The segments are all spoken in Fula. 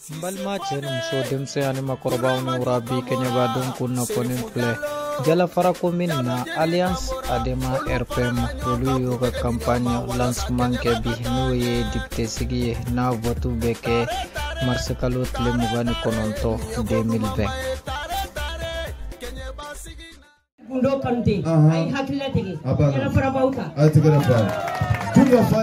Balma chen muso demse ani makorbaw ni urabi kenya badon kunna ponin play jala fara komin na alliance adema rpm tolu yoga campagne lancement ke bi noye dicté sigi na votu beke marsekalo tle mugani kononto 2020 Bundo Kante ay hakilla tege yana fara bauta ay tege na fa tunga fa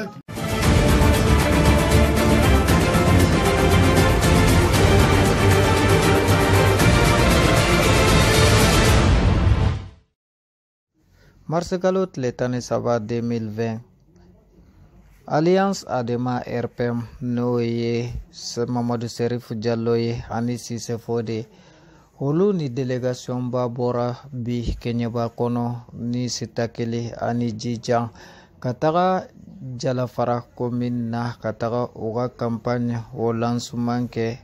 marsekalo tle tane saba 2020 alliance adema rpm noye Mamadou Serif Diallo ye ani Sise Fode Hulu ni delegation ba bora bi Kenya ba kono ni sitakeli ani jija kataga jala fara commune na kataga uga campagne o lancement ke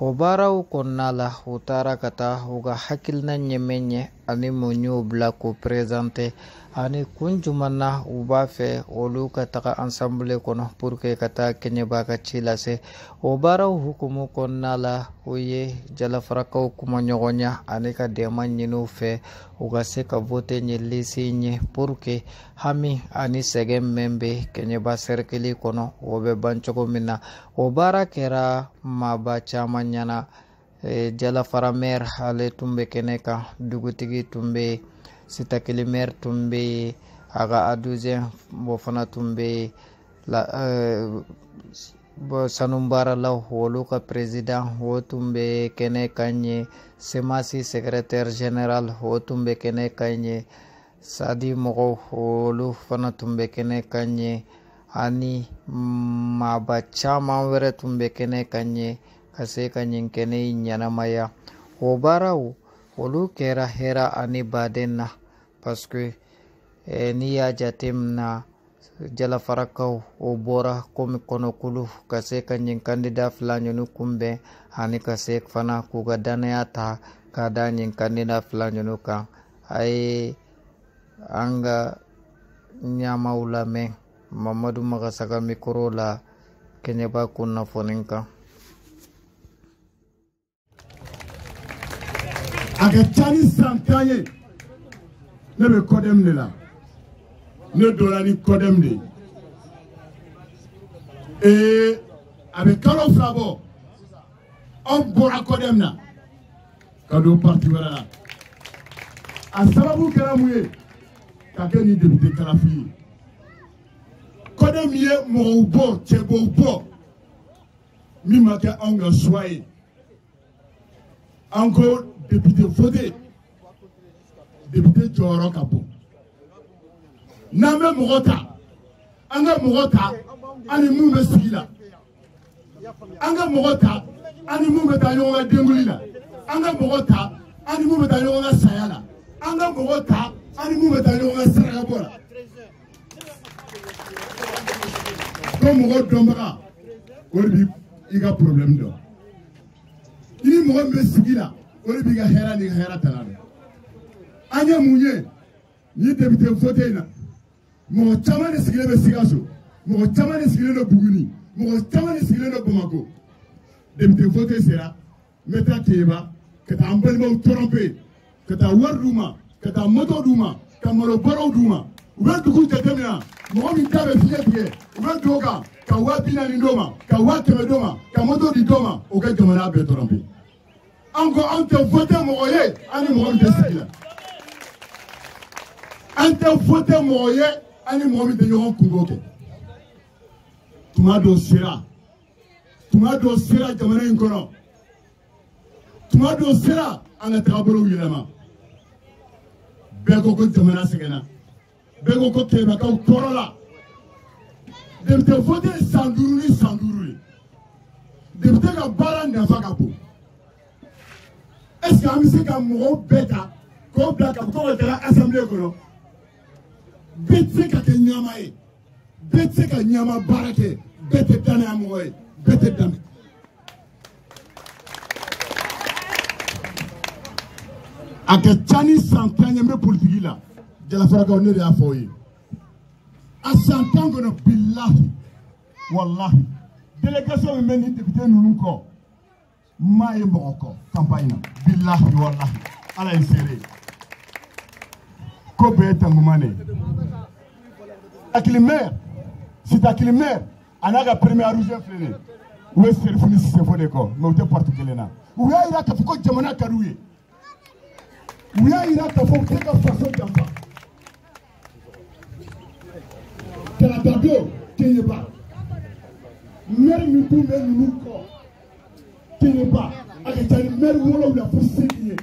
obara u konnala utara kata uga hakil na nyemenye ani monyo bla ko présenter ani kunjumana ubafe olu kataga ensemble kono pour que kata Kenya ba ka chilase obara hukumu konnala uye jala faraka kuma nyogonya ani ka dema nyinu fe uga se ka vote nyeli sinye pour que hami ani segem membe Kenya ba serkeli kono obe banchoko minna obara kera maba chama nyana jala faramer hale tumbe keneka dugutigi tumbe sitakeli mer tumbe aga aduze bofana tumbe la sanumbara la holu ka president ho tumbe kene kanye semasi secrétaire général ho tumbe kene kanye sadi mogo holu fana tumbe kene kanye ani maba chama were tumbe kene kanye kase kanye kene nyanamaya obaraw olu kera hera ani badenna parce que ni ya jatemna jala farakaw o bora komi kono kulu kase kanye candidat flanyo kumbe ani kase fana kuga danayata kada nyin candidat flanyo ka ay anga nyama ulame Mamadou Magasaka mikoro la Kenya ba kunna foninka aga tani santaye ne be kodem de la ne dolani kodem de avec kalo frabo on bora kodem na kado parti wala la asababu karamuye kakeni député kalafi kodem ye mo chebo mi maka anga soye encore député voté député Joro Kapo Name Mogota Anga Mogota Ani Moume Sigila Anga Mogota Ani Moume Tanyonga Dengulina Anga Mogota Ani Moume Tanyonga Sayala Anga Mogota Ani Moume Tanyonga Saragabora Comme Mogot Dombara Olibi Iga problème d'or Ini Mogome Sigila Olibi ga hera ni hera talado anya munye ni député voté na mo chama ne sigile be sigaso mo chama ne sigile no buguni mo chama ne sigile no Bamako député voté sera meta keba que ta ambelmo tromper que ta warduma que ta moto duma ka molo boro duma ube duku tetemina mo mi tabe fiye ube doga ka wabina ni ndoma ka wakeme doma ka moto di doma o ka jamana be tromper encore on te voté moye ani mo mi sigila ante voté moye ani mo mi de yon kungoke tuma do sira jamana inkono tuma do sira ana trabolo yelama beko ko jamana segena beko ko keba ka torola député voté sanduru député ka bara nafa ka bo est-ce que amisi ka mo beta ko blaka ko wala assemblée kono betse ka nyama e betse ka nyama barake bete tane amoy bete dam aka chani santanya me politique la de la fara ko ne ya foyi asantango no billahi wallahi délégation men ni député nunu ko maye moko campagne billahi wallahi ala insere ko be tangumane akilimer c'est akilimer anaga premier rouge flene we serfuni se fode ko no te particulièrement ou ya ira ka ko jamana karuye ou ya ira ka fo te ka façon jamba kala babio kenyeba mer mi bu me nu ko kenyeba ake tani mer wolo la fo sekiye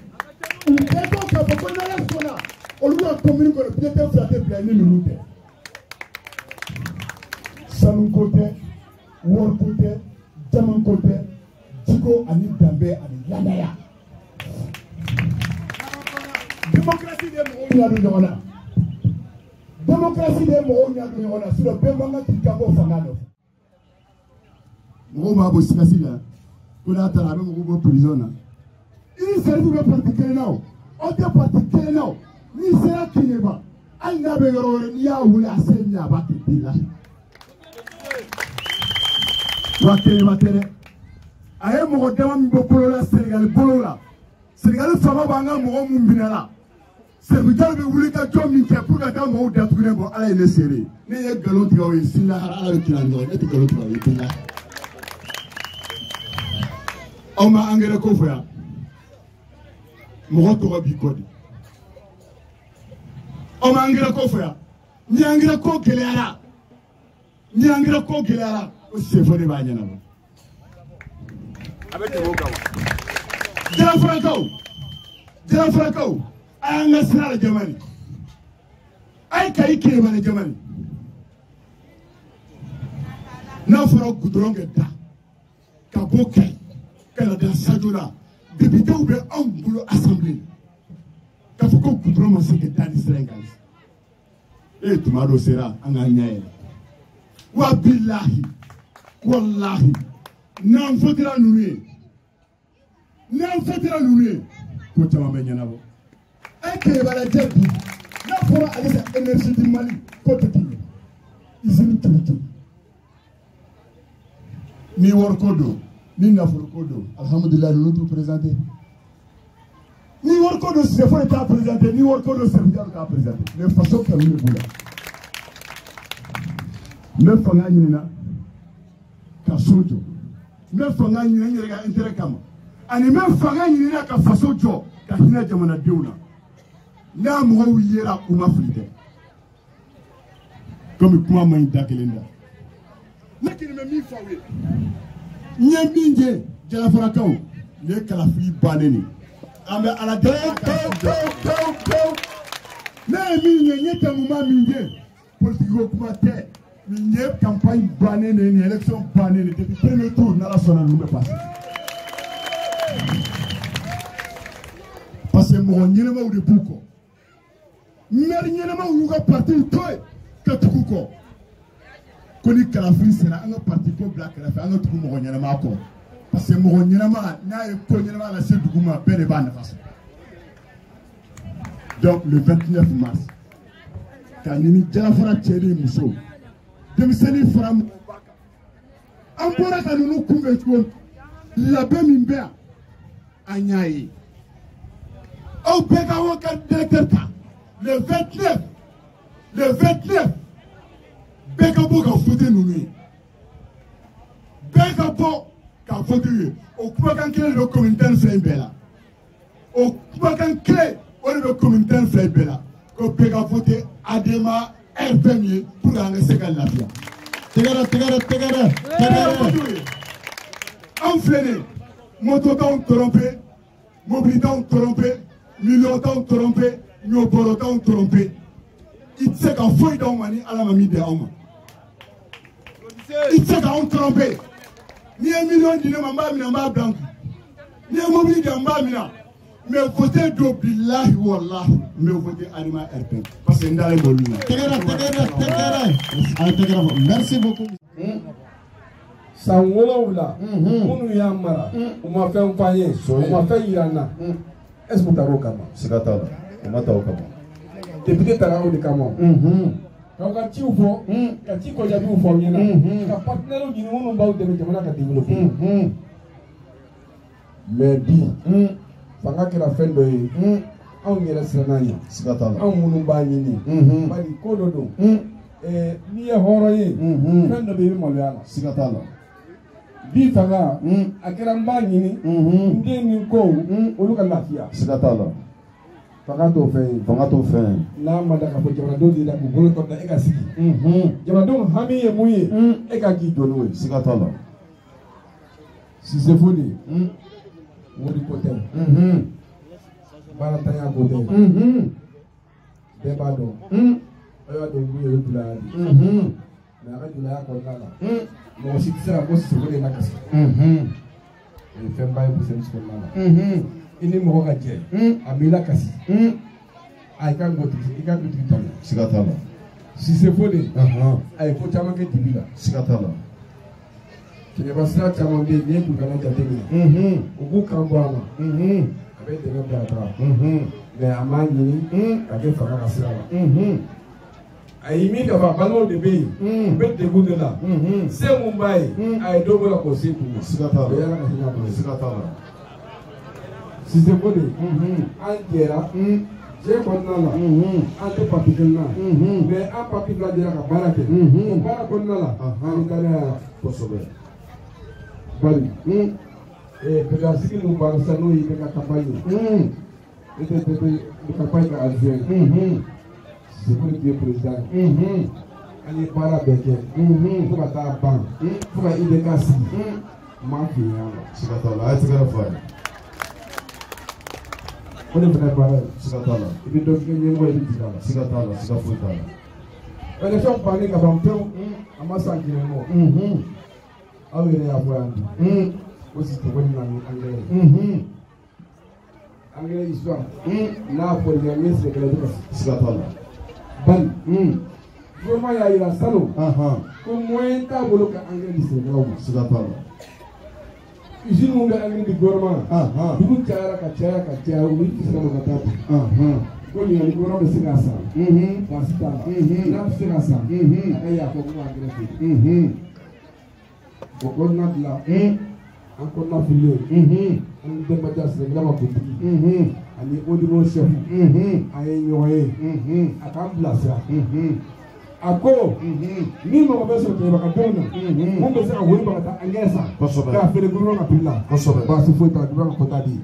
ou te ko ka ko na la sona o lu ko commune ko te te flatter blani nu te sanu côté wor côté jaman côté jiko ani dambe ani yandaya démocratie de mo nya do jona démocratie de mo nya do jona sur le bemanga tikabo fangano mo ma bo sikasila ko na tara be mo bo prison na il servi be particulier now o te particulier now ni sera kinyeba anga be yorore ni ya wuli asenya ba kibila wakere watere aye mo dama mi bo polola Sénégal fama banga mo mu binala Sénégal be wuli ka jom mi ke pour ka mo da tukune bo ala ene sere ne ye galon tiga we sinna ala kila no e ti galon tiga we tinga o ma angere ko foya mo to bi kodi o ma angere ko foya ni angere ko geleara o se fo de ba nyana bo abete wo gawa Jara Franco ay nga sala jamani ay kay kire bana jamani na fara gudronge da ka bokai kala da sajura député ou bien un boulot assemblée ka foko gudron mo sike tani Sénégal e tumado sera anga nyaye wa billahi wallahi nan fotira nuye nan fotira nuye ko chama be nyana bo ay ke bala jebi na fora alisa énergie du Mali ko tekini izini tutu ni wor kodo ni na for kodo alhamdulillah nous tout présenter ni wor kodo c'est faut être présenté ni wor kodo c'est faut présenter mais façon que nous boula me fanga nyina ka sojo me fanga nyina nyere ga intérêt kama ani me fanga nyina ka façon jo ka hina jamana deuna na mo yera uma frite comme kuma man dakelenda lakini me mi fawe nyembinje jala farakaw le kala fi baneni ambe ala de na mi nyeta muma minje politique kuma te ni campagne baneni ni élection baneni depuis premier tour na la sona nous me passe parce que mo nyelema ou de buko mer nyelema ou ga parti toy ka tukuko koni kalafri sera anga parti ko black la fa anga tuku mo nyelema ko parce que mo nyelema na e ko nyelema la se duguma bele ba na façon donc le 29 mars quand ni jala fara tcheli muso demiseni fara ambora kanunu kumbe ko la be minbea anyayi au bega waka directeur le 29 bega bo ka fote nunu bega bo ka fote o kuma kan kele le communautaire fait bela o kuma kan kele o le communautaire fait bela ko bega voter adema RPM pour nga seka lafia tegara en flené mototan trompé mobilitan trompé millions trompé nyoborotan trompé il sait qu'en fouille dans mani à la mamie de homme il sait qu'on trompé ni un million de mamba mina blanc ni un mobile de mamba mina mais voter do billahi wallahi mais voter anima RP parce que ndale boluna tegara merci beaucoup Sangola munu ya mara uma fait mpanye uma fait irana est-ce que taro kama sikata uma tawo kama député tara o de kama ka ti ufo ka ti ko jabi ufo nyina ka partner o nyini munu bawo de jamana ka développer mais bi fanga kɛra fɛn dɔ ye anw yɛrɛ siranna ɲɛ siga t'a la anw minnu b'a ɲini bari ko dɔ don n'i ye hɔrɔn ye fɛn dɔ bɛ i bɛ maloya la siga t'a la bi fanga a kɛra n b'a ɲini n den ni kow olu ka lafiya siga t'a la fanga t'o fɛn ye fanga t'o fɛn ye n'a ma da k'a fɔ jamanadenw de la k'u bolo tɔ da e ka sigi jamanadenw hami ye mun ye e ka k'i jɔ n'o ye siga t'a la Sise Fode wari ko tɛ baaratanya ko tɛ bɛɛ b'a dɔn a y'a dɔn mun ye julaya de mais a ka julaya kɔnɔna la mɔgɔ si tɛ se ka bɔ Sise Fode na kasi o ye fɛnba ye business kɔnɔna la i ni mɔgɔ ka jɛ a b'i la kasi a i ka dutigi tanu siga t'a la Sise Fode a ye ko caman kɛ dibi la siga t'a la Kɛɲɛba sira caman bɛ yen n'i ye Kulukala jateminɛ u b'u kan bɔ a ma a bɛ dɛmɛ bila a taga mais a m'a ɲini ka kɛ fanga ka sira la a y'i min ka fɔ a balimaw de bɛ yen u bɛ degun de la se mun b'a ye a ye dɔ bɔ la k'o se kun siga t'a o la yala ka hinɛ a bolo siga t'a la Sise Fode an jɛra diɲɛ kɔnɔna la an tɛ papi kelen na mais an papi fila jɛra ka baara kɛ o baara kɔnɔna la an bɛ taa n'a ye kosɛbɛ bari bɛgasigi ninnu baara sisan n'o y'i ka campagne ye e tɛ campagne ka adjoint Sise Fode tun ye président ye an ye baara bɛɛ kɛ fo ka taa ban fo ka IBK sigi m'a f'i ɲɛna siga t'a la a ye tɛgɛrɛ f'a ye o de fana ye baara ye siga t'a la i bɛ dɔ kɛ ɲɛmɔgɔ ye i bɛ jigin a la siga t'a la siga foyi t'a la élection bannen ka ban pewu a ma san kelen bɔ aw yɛrɛ y'a fɔ yan bi ko Sise Fode na ni angɛrɛ ye angɛrɛ histoire n'a fɔra ɲɛ min sɛgɛrɛ bɛ kasi siga t'a la bali gouvernement y'a yira salon ko moyen t'a bolo ka angɛrɛ di sɛnɛkɛlaw ma siga t'a la usine mun bɛ angɛrɛ di gouvernement dugu cayara ka caya u bɛ sira dɔ ka taa bi ko nin ni gouvernement bɛ se k'a san baasi t'a la n'a bɛ se k'a san a ka y'a fɔ ko angɛrɛ feere o kɔnɔna de la an kɔnɔna fililen an denbaya sɛnɛkɛla ma kuntigi ani audible chef an ye ɲɔgɔn ye a k'an bilasira a ko ni mɔgɔ bɛ sɔrɔ kɛlɛbagadenw na mun bɛ se ka wari ba ka taa angɛrɛ san k'a feere gouvernement ka prix la baasi foyi t'a la gouvernement ka quota di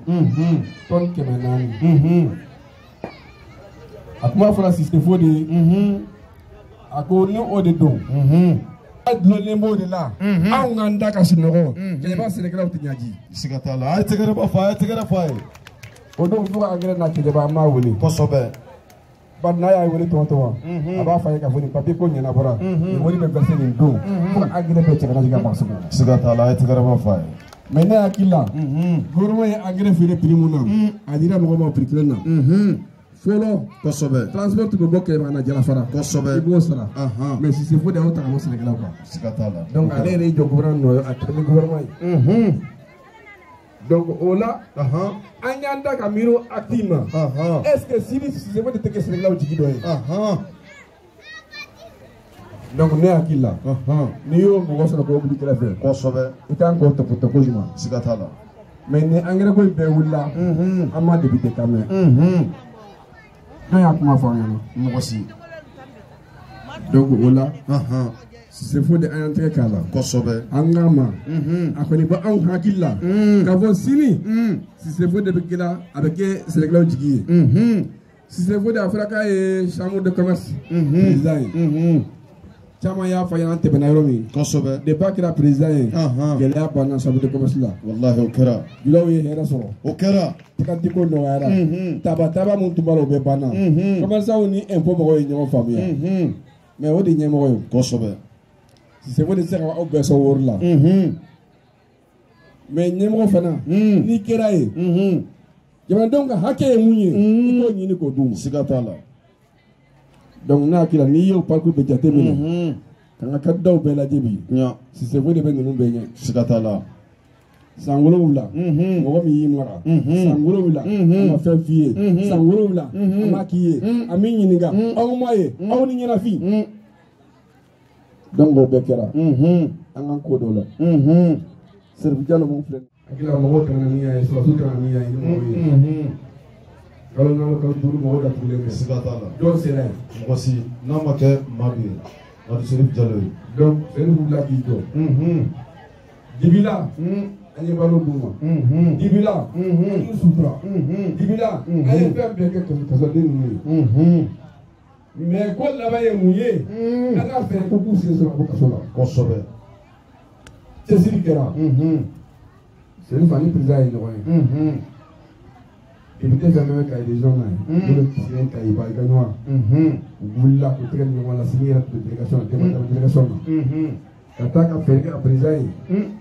tonne 400 a kuma fɔra Sise Fode a ko ni o de don a dulonlen b'o de la anw k'an da ka sunɔgɔ kɛlɛba sɛnɛkɛlaw tɛ ɲaji siga t'a la a ye tɛgɛrɛ f'a ye a ye tɛgɛrɛ f'a ye o don fo ka angɛrɛ na kɛlɛba an b'a wele kosɛbɛ bari n'a y'a wele tɔntɔn wa a b'a fɔ a ye k'a fɔ nin papier ko ɲɛnabɔra nin wari bɛ verser nin don fo ka angɛrɛ bɛɛ cɛ ka na jigin a maaso kɔnɔ siga t'a la a ye tɛgɛrɛ f'a ye mais ne hakili la gouvernement ye angɛrɛ feere prix mun na a dira mɔgɔw ma prix kelen na fɔlɔ kosɛbɛ transport tun bɛ bɔ kɛlɛba na jalafara kosɛbɛ i b'o sara mais Sise Fode y'o ta ka bɔ sɛnɛkɛlaw kan siga t'a la donc ale yɛrɛ y'i jɔ gouvernement nɔ a tɛmɛ gouvernement ye donc o la an y'an da ka miiri acte ma est ce que sini Sise Fode tɛ kɛ sɛnɛkɛlaw jigi dɔ ye donc ne hakili la n'i y'o mɔgɔ sɔrɔ k'o wuli kɛrɛfɛ kosɛbɛ i kan k'o tɔpɔtɔ kojugu siga t'a la mais ni angɛrɛ ko in bɛɛ wulila an ma député kan mɛn jɔn y'a kuma fɔ an ɲɛna mɔgɔ si donc o la Sise Fode an y'an tɛgɛ k'a la kosɛbɛ an k'a ma a kɔni bɛ anw hakili la k'a fɔ sini Sise Fode bɛ kɛra a bɛ kɛ sɛnɛkɛlaw jigi ye Sise Fode a fɔra k'a ye chambre de commerce président ye caman y'a fɔ an tɛmɛna yɔrɔ min kosɛbɛ depuis a kɛra président ye gɛlɛya banna chambre de commerce la walahi o kɛra julaw ye hɛrɛ sɔrɔ o kɛra tagantiko nɔgɔyara taba mun tun b'a la o bɛɛ banna commerçants ni impôt mɔgɔw ye ɲɔgɔn faamuya mais o de ɲɛmɔgɔ ye kosɛbɛ Sise Fode tɛ se ka aw bɛɛ sɔn wari la mais ɲɛmɔgɔ fana n'i kɛra ye jamanadenw ka hakɛ ye mun ye i k'o ɲini k'o d'u ma siga t'a la donc ne hakili la n'i y'o parcours bɛɛ jateminɛ k'an ka candidat bɛɛ lajɛ bi Sise Fode bɛ ninnu bɛɛ ɲɛ siga t'a la san 7 mɔgɔ min y'i mara san 7 a ma fɛn f'i ye san 7 a ma k'i ye a min ɲininka aw ma ye aw ni ɲɛnafin donc o bɛɛ kɛra an k'an ko dɔ la Serifu Jalo mun filɛ akila mɔgɔ tɛmɛna ni y'a ye sɔrɔsiw tɛmɛna ni y'a ye ni mɔgɔ ye kalo naani kalo duuru mɔgɔ datugulen bɛ siga t'a la dɔw sera yen mɔgɔ si n'a ma kɛ maa min ye Madu Serif Jalo ye donc Serif wulila k'i jɔ dibila an ye balo d'u ma dibila an y'u sutura dibila an ye fɛn bɛɛ kɛ kasoden ninnu ye mais ko laban ye mun ye an ka fɛ ko k'u sen sɔrɔ ko kaso la kosɛbɛ cɛsiri kɛra Serif ani président ye ɲɔgɔn ye député fɛn fɛn bɛ Kayi région na ye n'o bɛ président Kayi ba i ka ɲɔgɔn u wulila k'u tɛgɛ di ɲɔgɔn la sini yɛrɛ tun bɛ délégation na délégation na ka taa ka fɛɛrɛ kɛ ka président ye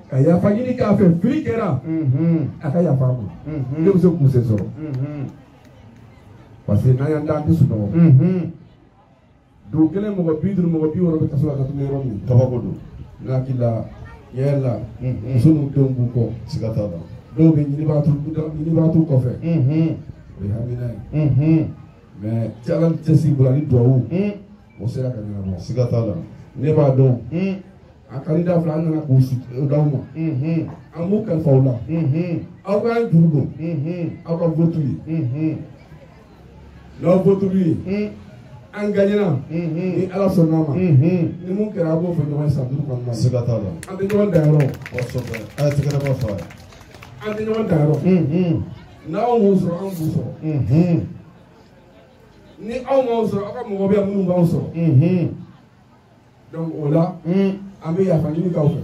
ka yafa ɲini k'a fɛ fili kɛra a ka yafa a ma ne bɛ se k'u sen sɔrɔ parce que n'an y'an da an tɛ sunɔgɔ dugu kelen mɔgɔ 50 mɔgɔ 60 bɛ kaso la ka tɛmɛ yɔrɔ min kabako don ne hakili la tiɲɛ yɛrɛ la muso n'u denw b'u kɔ siga t'a la dɔw bɛ ɲinibagatɔ kɔfɛ o ye hamina ye mais cɛ ala cɛsiri bolo ani duwawu o sera ka ɲɛnabɔ siga t'a la ne b'a dɔn a candidat fila an nana k'u d'aw ma an b'u kalifa aw la aw k'an juru don aw ka vote ye n'aw vote ye an gagnera ni ala sɔnna ma ni mun kɛra a b'o fɔ ɲɔgɔn ye san 5 kɔnɔna na siga t'a la an tɛ ɲɔgɔn dayɔrɔ kosɛbɛ a ye tɛgɛrɛma f'a ye an tɛ ɲɔgɔn dayɔrɔ n'aw m'o sɔrɔ an b'u sɔrɔ ni aw m'aw sɔrɔ aw ka mɔgɔ bɛ yan minnu b'aw sɔrɔ donc o la an bɛ yafa ɲini k'aw fɛ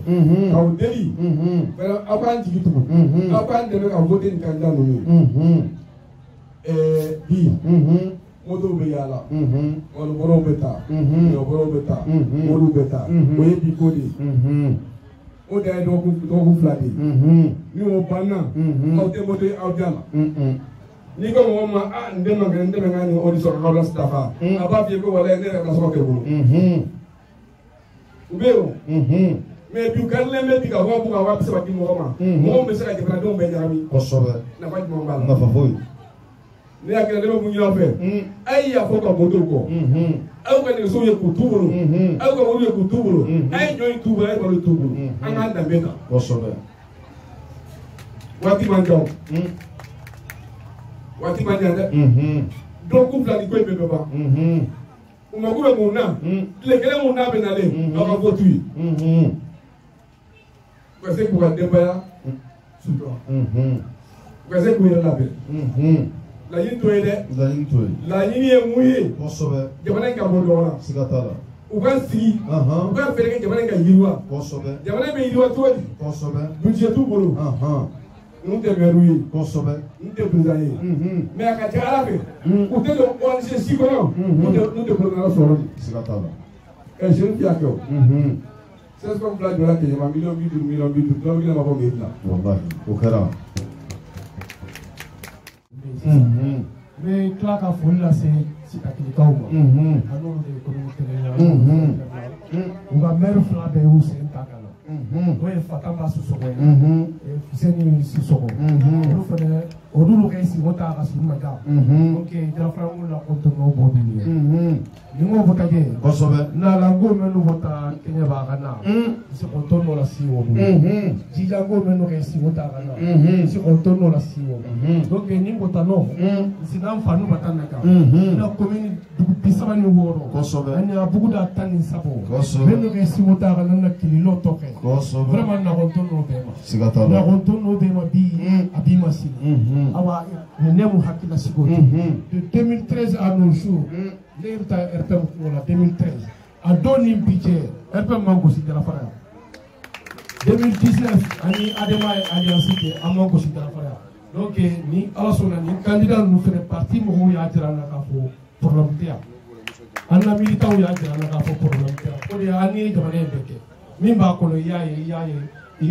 k'aw deli aw k'an jigi tugu aw k'an dɛmɛ ka voter nin candidat ninnu ye bi moto bɛ yaala walibɔrɔw bɛ taa ɲɔbɔrɔw bɛ taa moriw bɛ taa o ye bi ko de ye o de ye dɔgɔkun 2 de ye ni o banna aw tɛ moto aw diya la n'i ko mɔgɔ ma n den man kɛ n dɛmɛ ka nin audition k'aw la dafa a b'a f'i ye ko walayi ne yɛrɛ ka sɔrɔ kɛ bolo u bɛ yen o mais bi karilen bɛ bi ka wa 20 wa 30 di mɔgɔ ma mɔgɔw bɛ se ka jamanadenw bɛɛ ɲagami kosɛbɛ nafa jumɛn b'a la nafa foyi ne hakili la ne bɛ mun ɲini aw fɛ a ye yafa ka moto kɔ aw ka nɛgɛsow ye k'u t'u bolo aw ka wariw ye k'u t'u bolo a ye jɔn in t'u bolo a ye balo t'u bolo an k'an danbe kan kosɛbɛ waati man jan waati man jan dɛ dɔgɔkun 2 ni ko in bɛɛ bɛ ban u mako bɛ mun na tile kelen mun n'a bɛ nalen aw ka vote ye u ka se k'u ka denbaya sutura u ka se k'u yɛrɛ labɛn laɲini to ye dɛ laɲini to ye laɲini ye mun ye kosɛbɛ jamana in ka bɔ ɲɔgɔn na siga t'a la u ka sigi u ka fɛɛrɛ kɛ jamana in ka yiriwa kosɛbɛ jamana in bɛ yiriwa cogo di kosɛbɛ budget t'u bolo n tɛ maire ye kosɛbɛ n tɛ président ye mais a ka ca ala fɛ u tɛ don ONG si kɔnɔ n'u tɛ président sɔrɔ de siga t'a la ɛ jeune y'a kɛ o 16 comme fila jɔra Keɲeba miliyɔn 50 miliyɔn 50 dɔw kelen ma bɔ mairie la wallahi o kɛra n bɛ tila ka foli lase Sitakilikaw ma a n'olu de ye communauté régionale u ka maire fila bɛɛ y'u sen ta ka na n'o ye Fatamba Sisoko ye Fuseni Sisoko olu fana olu ka sigi o ta ka sigi ma da donc Jarafarangu la kɔntɔnɔ bɔ bi ye ni ko fɔta kɛ kosɛbɛ n'ala n ko mɛ n'u fɔta Keɲeba ka na se kɔntɔnɔ la si o jija n ko mɛ n'u ka sigi o ta ka na se kɔntɔnɔ la si o donc ni ko ta nɔ sisan fa n'u ka taa na kan na commune dugu 36 kosɛbɛ ani a buguda 17 kosɛbɛ mɛ n'u ka sigi o ta ka na kililo tɔ kɛ kosɛbɛ vraiment na kɔntɔnɔ bɛɛ ma siga t'a la kɔntɔnɔ bɛɛ ma bi a bi ma sini awa ne mu hakila sigi o de 2013 à nos jours ne bɛ taa RPM kungo la 2013 a don ni bi cɛ RPM ma gosi Jalafara yan 2019 ani Adema ye alliance kɛ an ma gosi Jalafara yan donc ni ala sɔnna ni candidat ninnu fɛnɛ parti mɔgɔw y'a jira an na k'a fɔ problème tɛ yan an na militants y'a jira an na k'a fɔ problème tɛ yan o de ye an ni jamana in bɛɛ kɛ min b'a kɔnɔ i y'a ye i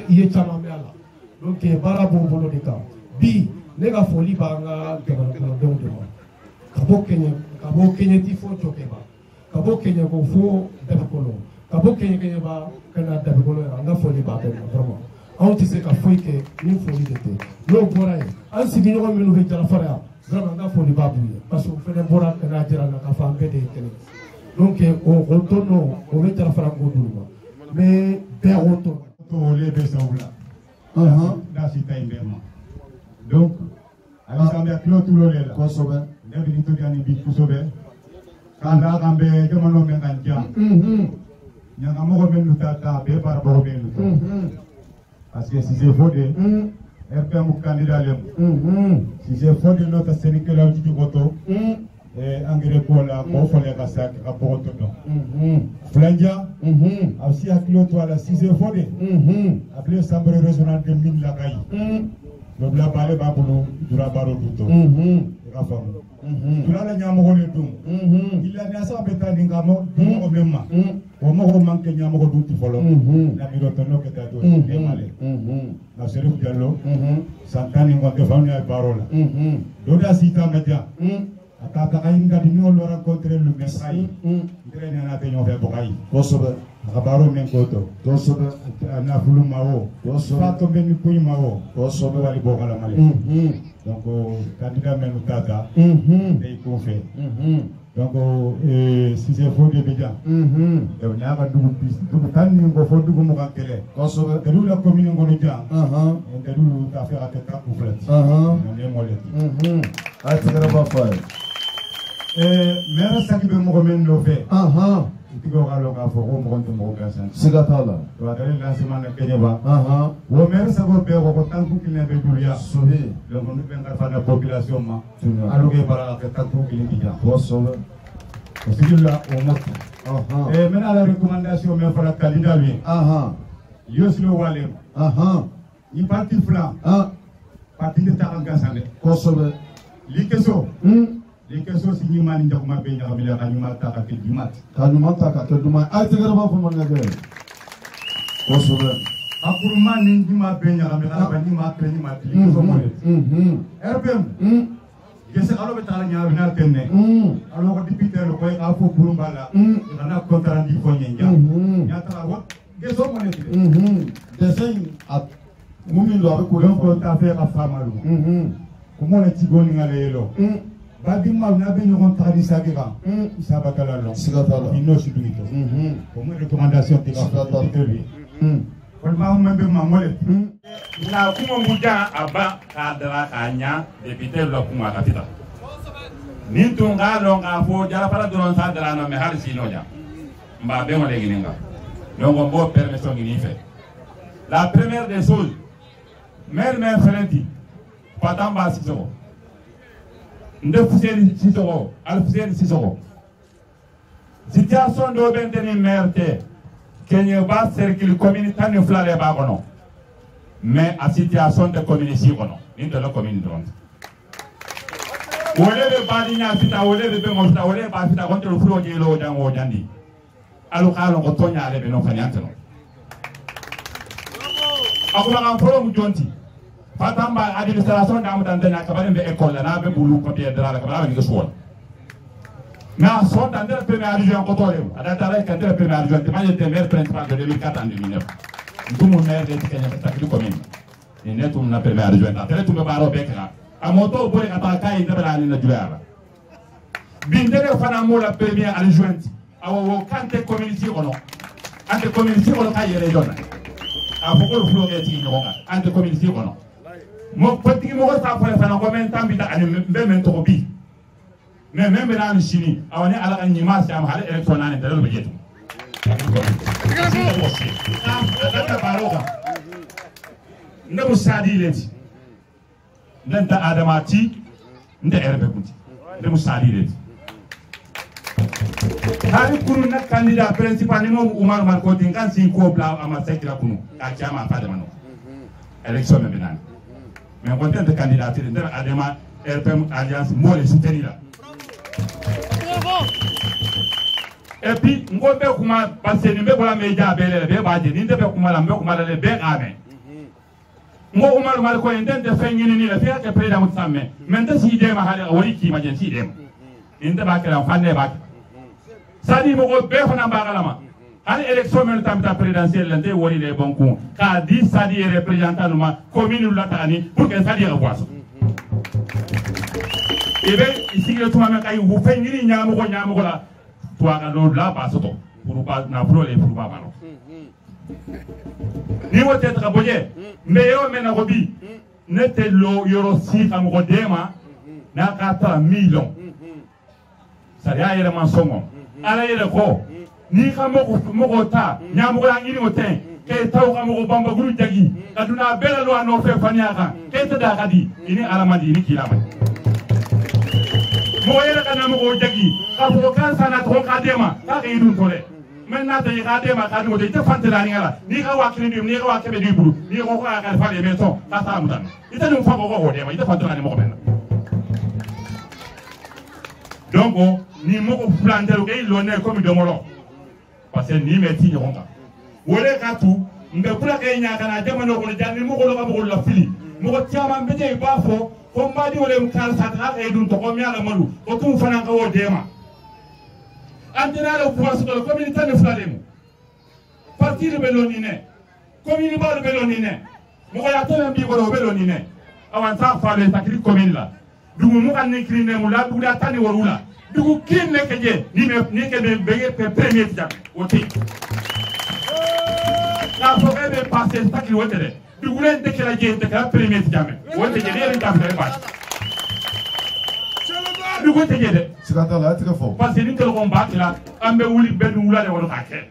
ye caman bɛ a la donc baara b'o bolo de kan bi ne ka foli b'an ka jamana kɔnɔdenw de ma ka bɔ Keɲeti fo Jɔkɛba ka bɔ Keɲeko fo Dabikolo ka bɔ Keɲeba ka na Dabikolo yɛrɛ an ka foli b'a bɛɛ ma vraiment anw tɛ se ka foyi kɛ ni foli de tɛ n'o bɔra yen an sigiɲɔgɔn minnu bɛ Jalafara yan vraiment an ka foli b'a b'u ye parce que o fɛnɛ bɔra ka n'a jira an na k'a fɔ an bɛɛ de ye kelen donc o tɔnɔ o bɛ Jalafara ko dulu ma mais bɛɛ o tɔn to le bɛ saw la da si tay mbema donc ali sambe kilo tulo lela ko sobe ndebe to gani bi ko sobe kanda kambe jamano men kan jam nyanga mo men lutata be par bo be lutata parce que si c'est fondé RPM candidat lem si c'est fondé notre sénégalais la du voto engrais pour la pour les cassac à porto non flanja aussi à kilo toi la si c'est fondé appelé chambre régionale de mine la caille donc la balé ba bulu dura baro duto ka famu dura la nyamo ko le dum il a nasa beta ngamo mo memma o mo ko manke nyamo ko duti folo na mi roto no ke ta do e male na Serif Diallo santani ngonde fawni ay parola do da sita media ata ka inga di no lo rencontrer le message ndre na te ñoo fe bokay ko sobe akabaro men koto ko sobe na fulu mawo ko sobe fato men kuy mawo ko sobe wali bokala male donc candidat men tata day ko fe donc si c'est faux de déjà donc na ka dugu bis dugu tan ni ko fo dugu mo kan kele ko sobe de la commune ngonu ja de du ka faire à ta couflet ne mo le ay tigara ba fa maire sakki be mo men lo fe tigo ka lo ka fo ko mo ko mo ka san sigatala to adare lancement na kenya ba wo maire sago be ko tanku kilne be duria sobe le mo be ngar fa na population ma alu ke para ka tanku kilne ki ja ko sobe sigilla o mo men ala recommandation men fala candidat lui yoslo walem ni parti flan parti de ta gasande ko sobe li keso si ni mani ndako mabbe nya kamila ka nyuma ta ka dimat ka nyuma ta ka duma ay tigara ba fo mo ngake ko sobe akuru mani ni mabbe nya kamila ba ni ma kre ni ma li keso mo RPM gese alo be tala nya na tenne alo ko député lo ko ka fo burumbala na contrat di fo nya nya ta wo geso mo ne design at mumi lo abe ko ko ta fe ka famalu ko mo ne tigoni ngale lo badi ma na be ñokon tadi sagira isaba kala lo sigatala ino sibito ko mo recommandation te ka tele ko ma mo be ma mole na kuma muja aba ka dara ka nya député lo kuma ka tita nin tun ga lo nga fo jara para doron sa dara no me hal sino ja mba be mo legi ninga donc on bo permission ni fait la première des choses mère frenti patamba siso nde fuseni sisoko al fuseni sisoko situation do benteni merte kenye ba cercle commune tan flare ba kono mais a situation de commune si kono ni de la commune don wole be badi nya fita wole be mo fita wole ba fita kon to flo je lo jango jandi alu kalo ko tonya le be no fanyante no akuma kan folo mu jonti Fatamba administration da mutan da ka bare be école na be bulu ko be dara ka bare ni so na so tan der premier adjoint ko tole ada tara ka der premier adjoint te maje te maire principal de 2004 en 2009 ndumu maire de Kenya ta ki commune ni netum na premier adjoint ta tele tumbe baro be ka amoto bore ka ta kai da bala ni na juara bindere fana mo la premier adjoint awo kante community ono ante community ono ka yere dona afoko flo ke ti no ante community ono mo patiki mo sa fa fa na ko men tambi da ani be men to bi mais même dans le chini awani ala an nyima sa am hal election nan da be jetu da baroka ndabu sadi leti ndanta adamati nda erbe kunti ndabu sadi leti hari kuru na candidat principal ni mo Umar Marko dingan sin ko bla ama sekira kunu ka chama fa de mano election me binan mais content de candidature nda adama RPM alliance mo le soutenir là. Et puis ngobe kuma parce que nimbe bola meja belele be baje ni ndebe kuma la mbe kuma le be ame ngo Umar Marko ndende fe ngini ni la fe ka président mutsamme men da si de ma hali wori ki ma jen si de inde ba kala fanne ba sadi mo go be fana ba galama hali élection men tamta présidentielle ndé wori le bon coup ka di sadi représentant ma commune la tani pour que sadi revoise ebe ici le tout même kay vous fait ngini nyamo ko la to ga do la ba soto pour pas na pro les pour pas balo ni wote ta boye me yo mena gobi nete lo yoro si am godema na kata million sariya yere mansongo ala yere ko ni mo ta nyamu ko ngini wote ke taw ko bamba guru jagi aduna bela lo no fe faniaka ke ta da kadi ini alamadi ni kilama mo yere kana mo jagi ka ko kan sana to kadema ka ke idun tole maintenant te kadema ka do te fantela ni ala ni ka wakini ni ka wakebe di buru ni ko ko ka fa le meto ka sa mutan ita no fa ko dema ita fantela ni mo ko benna donc ni mo ko flandelo ke lo ne comme domoro parce que ni meti ni honka wole ka tu mbe kula ke nya kana jamano ko janni mo ko lo ka mo la fili mo ko tiama mbede ba fo ko mbadi wole mkal sa ta e dun to ko mi ala malu ko tum fana ka wo dema antena le pouvoir sur la communauté de flademu parti de belonine commune ba de belonine mo ko ya to mbi ko do belonine awan sa fa le takri commune la dugu mo kan ni krine mo la dugu da tani worula dugu kin ne keje ni ke be premier jam wote la fo ke be passer takri wote de dugu len de kala je de kala premier jam wote je ne ta fe ba dugu te je de sikata la tika fo parce que ni tele ko mbakila ambe wuli be du wula de wono ka ke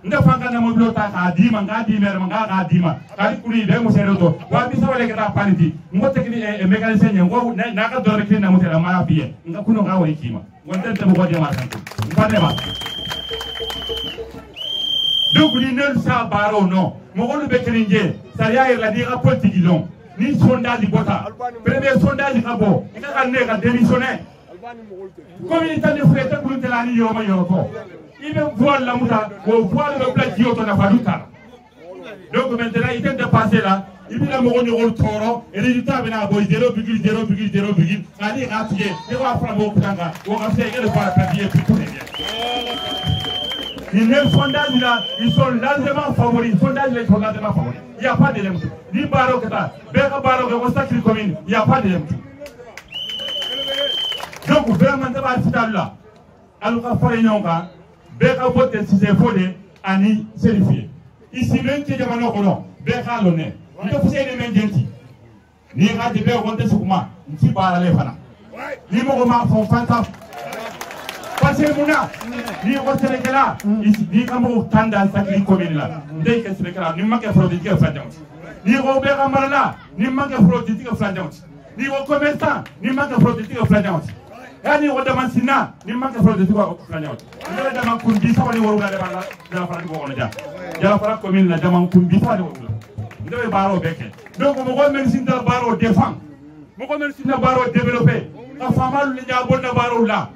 nda fanga na mo blota ka dima nga di mer nga ga dima kali kuli be mo sere to wa bi sawale ka paniti mo tekni e mécanicien ngo na ka dore kina mo tele ma biye nga kuno nga woni kima wonten te mo ko de ma kan ko ne ba donc ni ne sa baro no mo ko be krinje sariya ir la di ka politique long ni sondage bota premier sondage ka bo ka kan ne ka démissionner communauté de frère ko tela ni yo ma yo ko il veut voir la mouta, pour voir le plat qui est au Nafaluta. Donc maintenant, il est dépassé là, il vient à mon taureau, et le résultat vient à 0,0,0,0, allez, rapier, et on va faire mon planga, on va faire le papier, puis tout est bien. Les sondages là, ils sont largement favoris, les sondages là, ils sont largement favoris. Il n'y a pas de lemtu. Ni baro que ça, Béka baro que vous sacrez commune, il n'y a pas de lemtu. Donc vraiment, c'est pas le là. Alors, il faut les noms. Beka vote si c'est fondé ani certifié ici même que jamano kono beka lone ndo fuse ne menjenti ni ga de be wonte sukuma nti bara le fana ni mo ko ma fon fanta parce que muna ni ko sele kala ici ni ka mo tanda sakri commune la ndey ke sele kala ni make frodi ke fanta ni ko beka marala ni make frodi ke fanta ni ko commerçant ni make frodi ke fanta yani o dama sina ni manke frode ko flañawt ngala dama kundi sawani worula de balla dama fara ko on ja jala fara commune la dama kundi sawani worula ndewe baro beke donc mo ko men sin dal baro défend mo ko men sin dal baro développer ka famal ni ja bonna baro la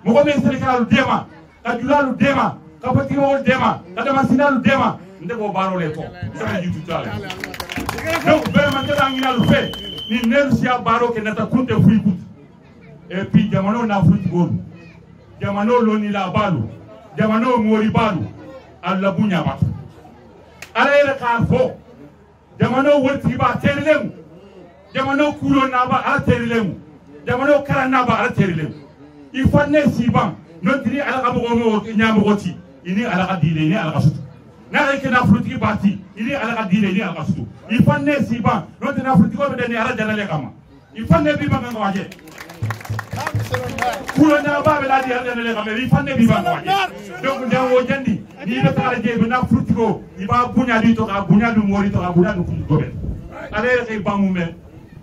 mo ko men sénégal dema ka julalu dema ka pati mo dema ka dama sinalu dema ndego baro le ko sama jitu tala donc vraiment de ngina fait ni nersia baro ke nata kunte fui kut et puis jamano na fruit gol jamano loni la balu jamano mori balu alla bunya ba ala ila ka fo jamano wurti ba terlem jamano kulo na ba ala terlem jamano kala na ba ala terlem il faut ne siban non diri ala ka bo mo nyamo goti ini ala ka dile ni ala ka sutu na ke na fruit ba ti ini ala ka dile ni ala ka sutu il faut ne siban non diri na fruit ko be ni ala janale kama il faut ne bi ba ngwa je kulo na ba be la di ala le kama il faut ne bi ba ngwa je donc ndawo jandi ni be tara je be na fruit ko iba bunya di to ka bunya du mori to ka bunya du ko be ala ke ba mu me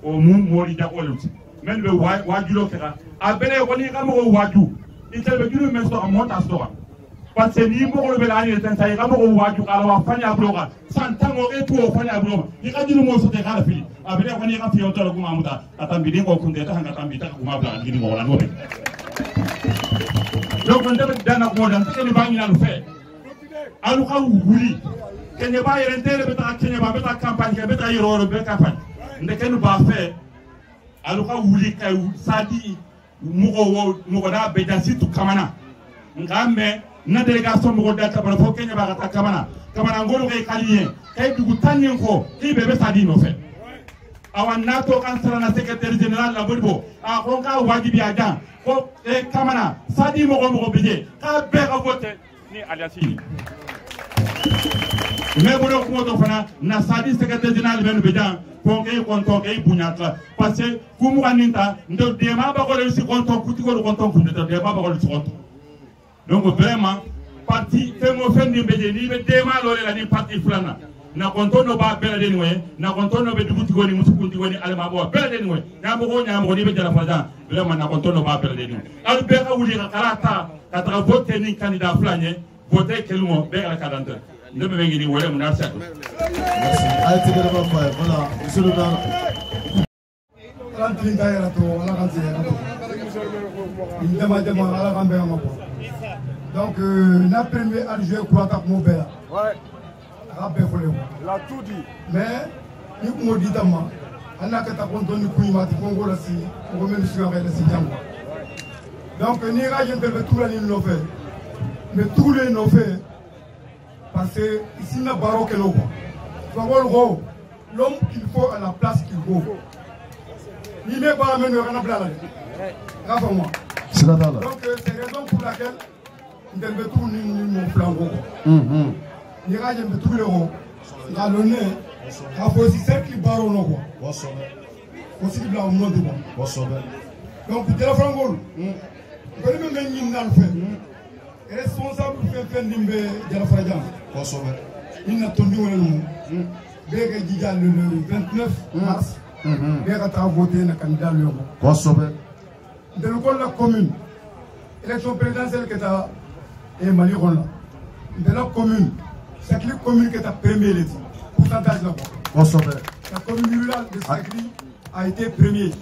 o mu mori da oluti men be wajulo kera abele ko ni kam ko waju itel be julu men so amota so parce que ni mo ko be la ni tan say kam ko waju kala wa fanya bloga santango e to fanya bloga ni ka julu mo so te kala fili abele ko ni ka fiyo to ko mamuta atambi ni ko kunde ta hanga tambi ta ko ma bla ni mo wala no be donc on debe dana ko dan te ni bangi na lu fe alu ka wuli kenya ba yere tere be ta kenya ba be ta campagne ke be ta yoro be campagne ndekenu ba fe aluka wuli kay sadi mugo da be jasitu kamana ngambe na delegation mugo da tabara fo kenya ba ta kamana ngolo kay kaliye kay dugu tanin ko ibe be sadi no fe awan nato kansara na secrétaire général la bodbo a ko ka wajibi adan ko e kamana sadi mugo beje ka be ka vote ni aliasini mais bon ko to fana na sadi secrétaire général ben be jan ko kay konton kay bunyata parce que kumu aninta ndo de ma ba ko le si konton kuti ko konton kunde de ma ba ko le si konton donc vraiment parti femo fendi be je ni be de ma lole la ni parti fulana na konton no ba bela de ni we na konton no be duguti ko ni musukunti ko ni alma bo bela de ni we nyamo ko ni be jara faja vraiment na konton no ba bela de ni al be ka wuli ka karata ka tra voter ni candidat fulanye voter kelmo be la cadente ne me vengi ni wala munasa Allez, tu vas faire. Voilà, monsieur le maire. Donc, la première adjoint croit qu'à mon père. La tout dit. Mais, nous dit d'abord, on a que ta compte de Kouima, tu Congo là, si on remet le sucre et le signal. Donc, nous avons tout l'année nous fait. Mais tous les nous fait. Parce que ici, il y a un barreau que l'on voit. L'homme qu'il faut à la place qu'il faut. Il n'est pas amené à la place. Rassure-moi. Donc, c'est la raison pour laquelle nous devons tourner mon plan. Nous avons tout le rond. Nous avons donné à aussi celle qui barre au nom. Aussi qui blanc au nom de moi. Donc, pour la frangole, vous allez me mettre dans le fait. Responsable pour faire de la fragance. Il n'a tombé au nom. Le 29 mars, il a voté le candidat Léon. De la commune, l'élection présidentielle qui est Mali Ronda. De la commune, c'est la commune qui est la première élection. Pourcentage là-bas. La commune rurale de Sakri a été première.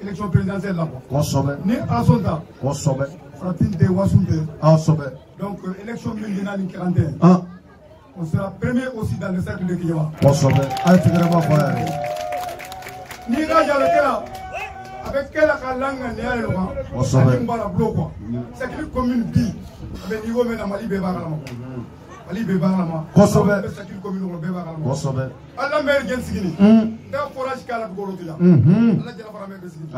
Élection présidentielle là-bas. Né à son temps. Fratine de Wassoumbe. Donc, élection millénaire en 41. On sera premier aussi dans le cercle de Kiyawa. Ni là, avec quelle langue n'est-elle là? C'est que la commune dit, avec niveau de Mali Bébarama. Mali Bébarama. C'est que la commune de Bébarama. Allah mère Gensigini. D'un forage qu'à la Gorotia. Allah dit la parame de Sigini.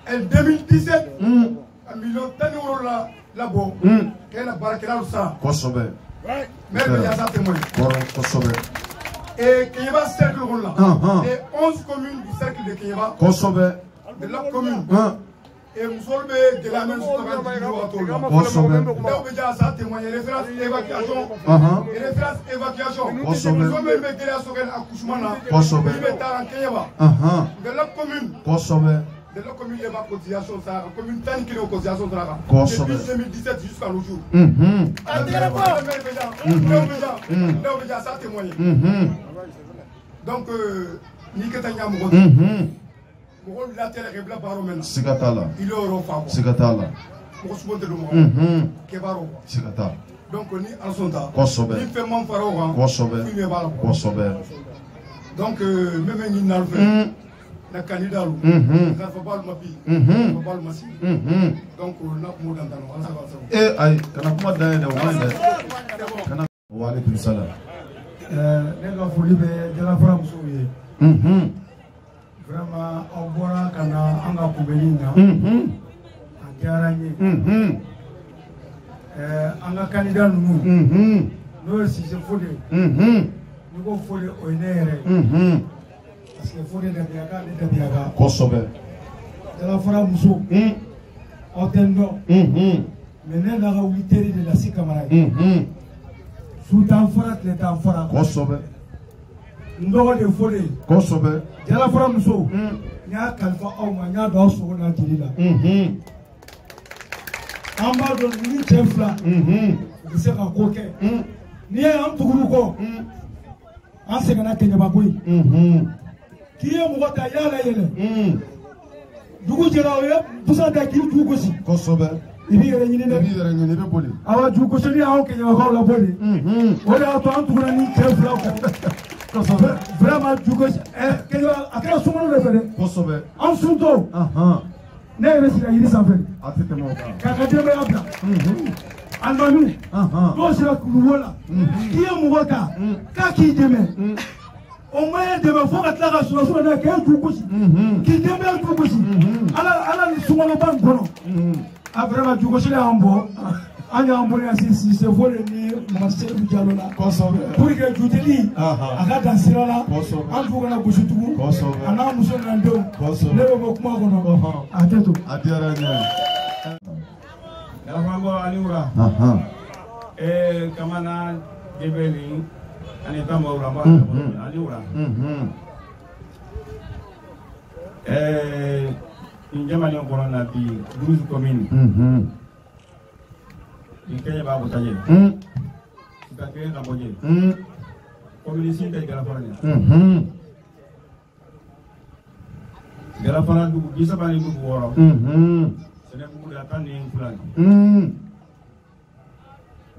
En 2017, un million d'euros là-bas, qu'elle a barqué là ça. Mais il y a ça témoin. Et Kiyaba cercle là, les 11 communes du cercle de Kiyaba, de la commune. Et nous sommes de la même chose. Là ça témoigne référence évacuation. Référence évacuation. Nous sommes même de la soirée accouchement là. Il met en Kiyaba. De la commune. De la commune de ma cotisation, ça, la commune tant qu'il y a cotisation, ça, depuis 2017 jusqu'à nos jours. Ça témoigne. Donc, Niketanya Mourou, Mourou la terre est blanc par Romain. Sigatala. Il est au Fabo. Sigatala. Pour se monter le monde. Kebaro. Sigata. Donc, on est en son temps. Kosobe. Il fait mon pharaon. Kosobe. Kosobe. Donc, même un inalvé. La candidat, il ne faut pas le mapi, il ne faut pas le massi. Donc, on a pour dans eh, aïe, quand on a dans le wa alaykum salam. Les gars, faut dire de la France, vraiment, on voit qu'on a un coubéline, un caranier. Un candidat, nous, si c'est faux, nous avons fait au NR. Parce qu'il faut des Biaga. Kosobe. De la Fara Mousso. Otendo. Maintenant, la réalité de la Sikamara. Sous Tanfara, les Tanfara. Kosobe. Ndoro de Folé. Kosobe. De la Fara Mousso. Nya Kalfa Auma, Nya Dosso, Nadila. Amba de Nichefla. De Sera Koke. Ni un Turuko. En Segana Kenyabagui. Qui est mon gars yala yele. Dugu jela oye, pusa da ki dugu si. Kosobe. Ibi yere nyine ne. Ibi yere nyine be boli. Awa dugu so ni awo kenya ko la boli. Ola to antu na ni chef la ko. Kosobe. Vraiment dugu kenya akara sumo le fere. Kosobe. En sunto. Ne yere sira yiri sanfɛ. Atete mo ka. Ka debe abla. Andonu. Do sira kuluwola. Qui est mon gars? Ka ki deme. Au moins de me faire la sur la qui demande tout aussi. Allah ni souvent pas bon. vraiment du côté là en bon anya mbona sisi se vole ni Marcel Diallo la pour que juteli aka dansira la anfu kana gushutugu ana muso nando lebo bokuma kono ateto Adiaranya. Nafango aliura. Kamana gebeli anita maura ma aliura. Injama ni okona na bi 12 communes. Ikenya babu taje. Ikakere na boje. Commune sinde Garafana. Garafana du bisa bani du woro. Sene buku datang ni fulani.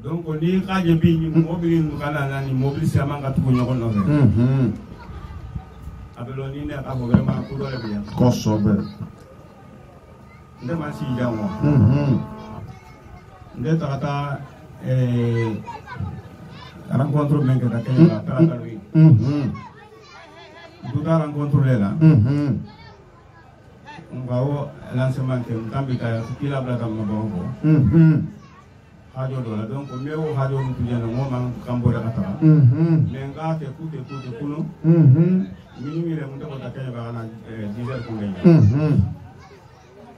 Donc ni kaje bi ni mobile ndukana nani mobile sama ngatu nyoko nobe. Abelo ni ne abo vraiment ko dole bi. Kosobe. Ndema si jawo. Nde takata rencontre menke ta kenya ta lui. Duta rencontre là. Ngao lancement ke mtambi ka kila blata mabongo. Hajo dola donc mewo hajo ntu jeno ngoma kambora kata. Lenga ke kute kuno. Minimire munda ko takenya bana 10 heures kungenga.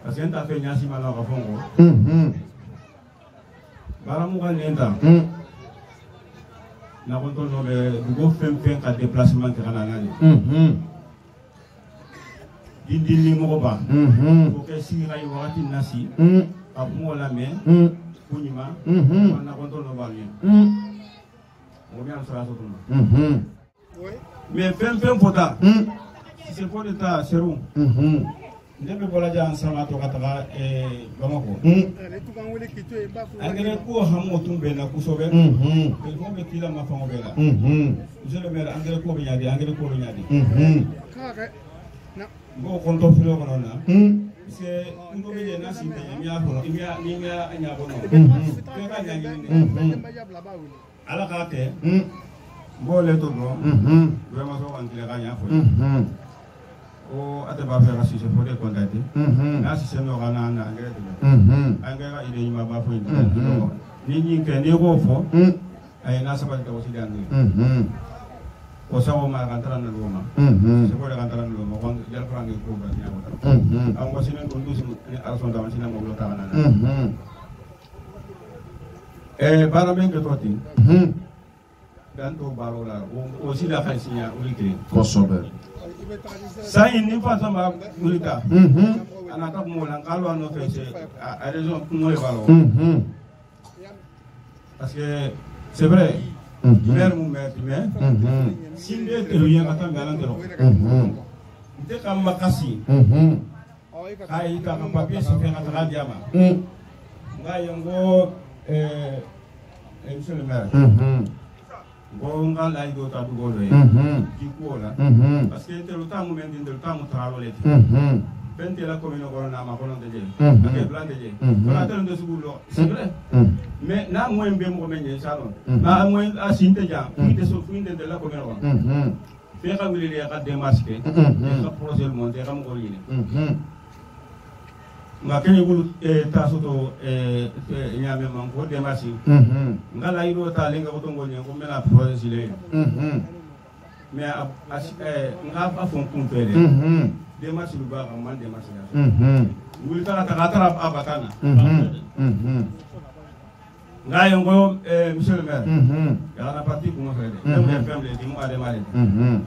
Parce que ta fait nyasi mala ka fongo. Baramu kan lenta. Na konto no be dugo fem ka déplacement ke kana nani. Dindini mo ba. Ko ke sira yi wakati nasi. Abu la me. Kunyima. Na konto no ba ni. Mo bien sera so tuma. Mais fem pota. Si c'est pour l'état serum. Ndebe bola ja ansama to kataka Bamako. Angere ko hamo tumbe na kusobe. Ko be kila mafango bela. Je le maire angere ko be nyadi angere ko be nyadi. Go konto filo kono na. C'est ndo be na sinte miya ko ni miya anya bono. Ko ka nyadi ni. Ala ka te. Bo le to no. Vraiment so antile ka nya fo. O ate ba faire si c'est pour les contacter. Là si c'est no kana na angere de. Angere ide nyima ba fo ni ke ni go fo. Ay na sabat ka wosi dangi. O sawo ma kan taran na loma. Se ko kan taran na loma kon jal frangi ko ba nya ko. Am ko sinen ko ndusi ni arson da sinen mo lo ta na. Bara men ke toti. Dan to baro la o si la khasiya ulike. Kosobe. Ça il n'est pas sama ulita. Anaka mo lan kalo no fese a raison mo le balo. Parce que c'est vrai. Mère mon mère mais si ne te rien attend galant de. De kam makasi. Ai ta kam papier so fait na diama. Ngai ngo monsieur le maire. Gonga la ido ta dugo le di kola parce que te lo tamu men de tamu tralo le bente la commune ko na ma ko non de ak plan de wala te ndo sugulo c'est vrai mais na mo embe mo men ye salon na mo a sinte ja ite so fuinde de la commune ko fe ka wili le ka démarche ke ka projet monter kam ko yini nga kenye bulu tasoto nyame manko démarche ngala iro ta lenga ko tongo nyen ko mena projet sile mais nga fa fon kumpere démarche lu ba ko man démarche wuli ta ta abakana nga yongo monsieur le maire ya na parti ko mo fere dem fem le di mo ade mare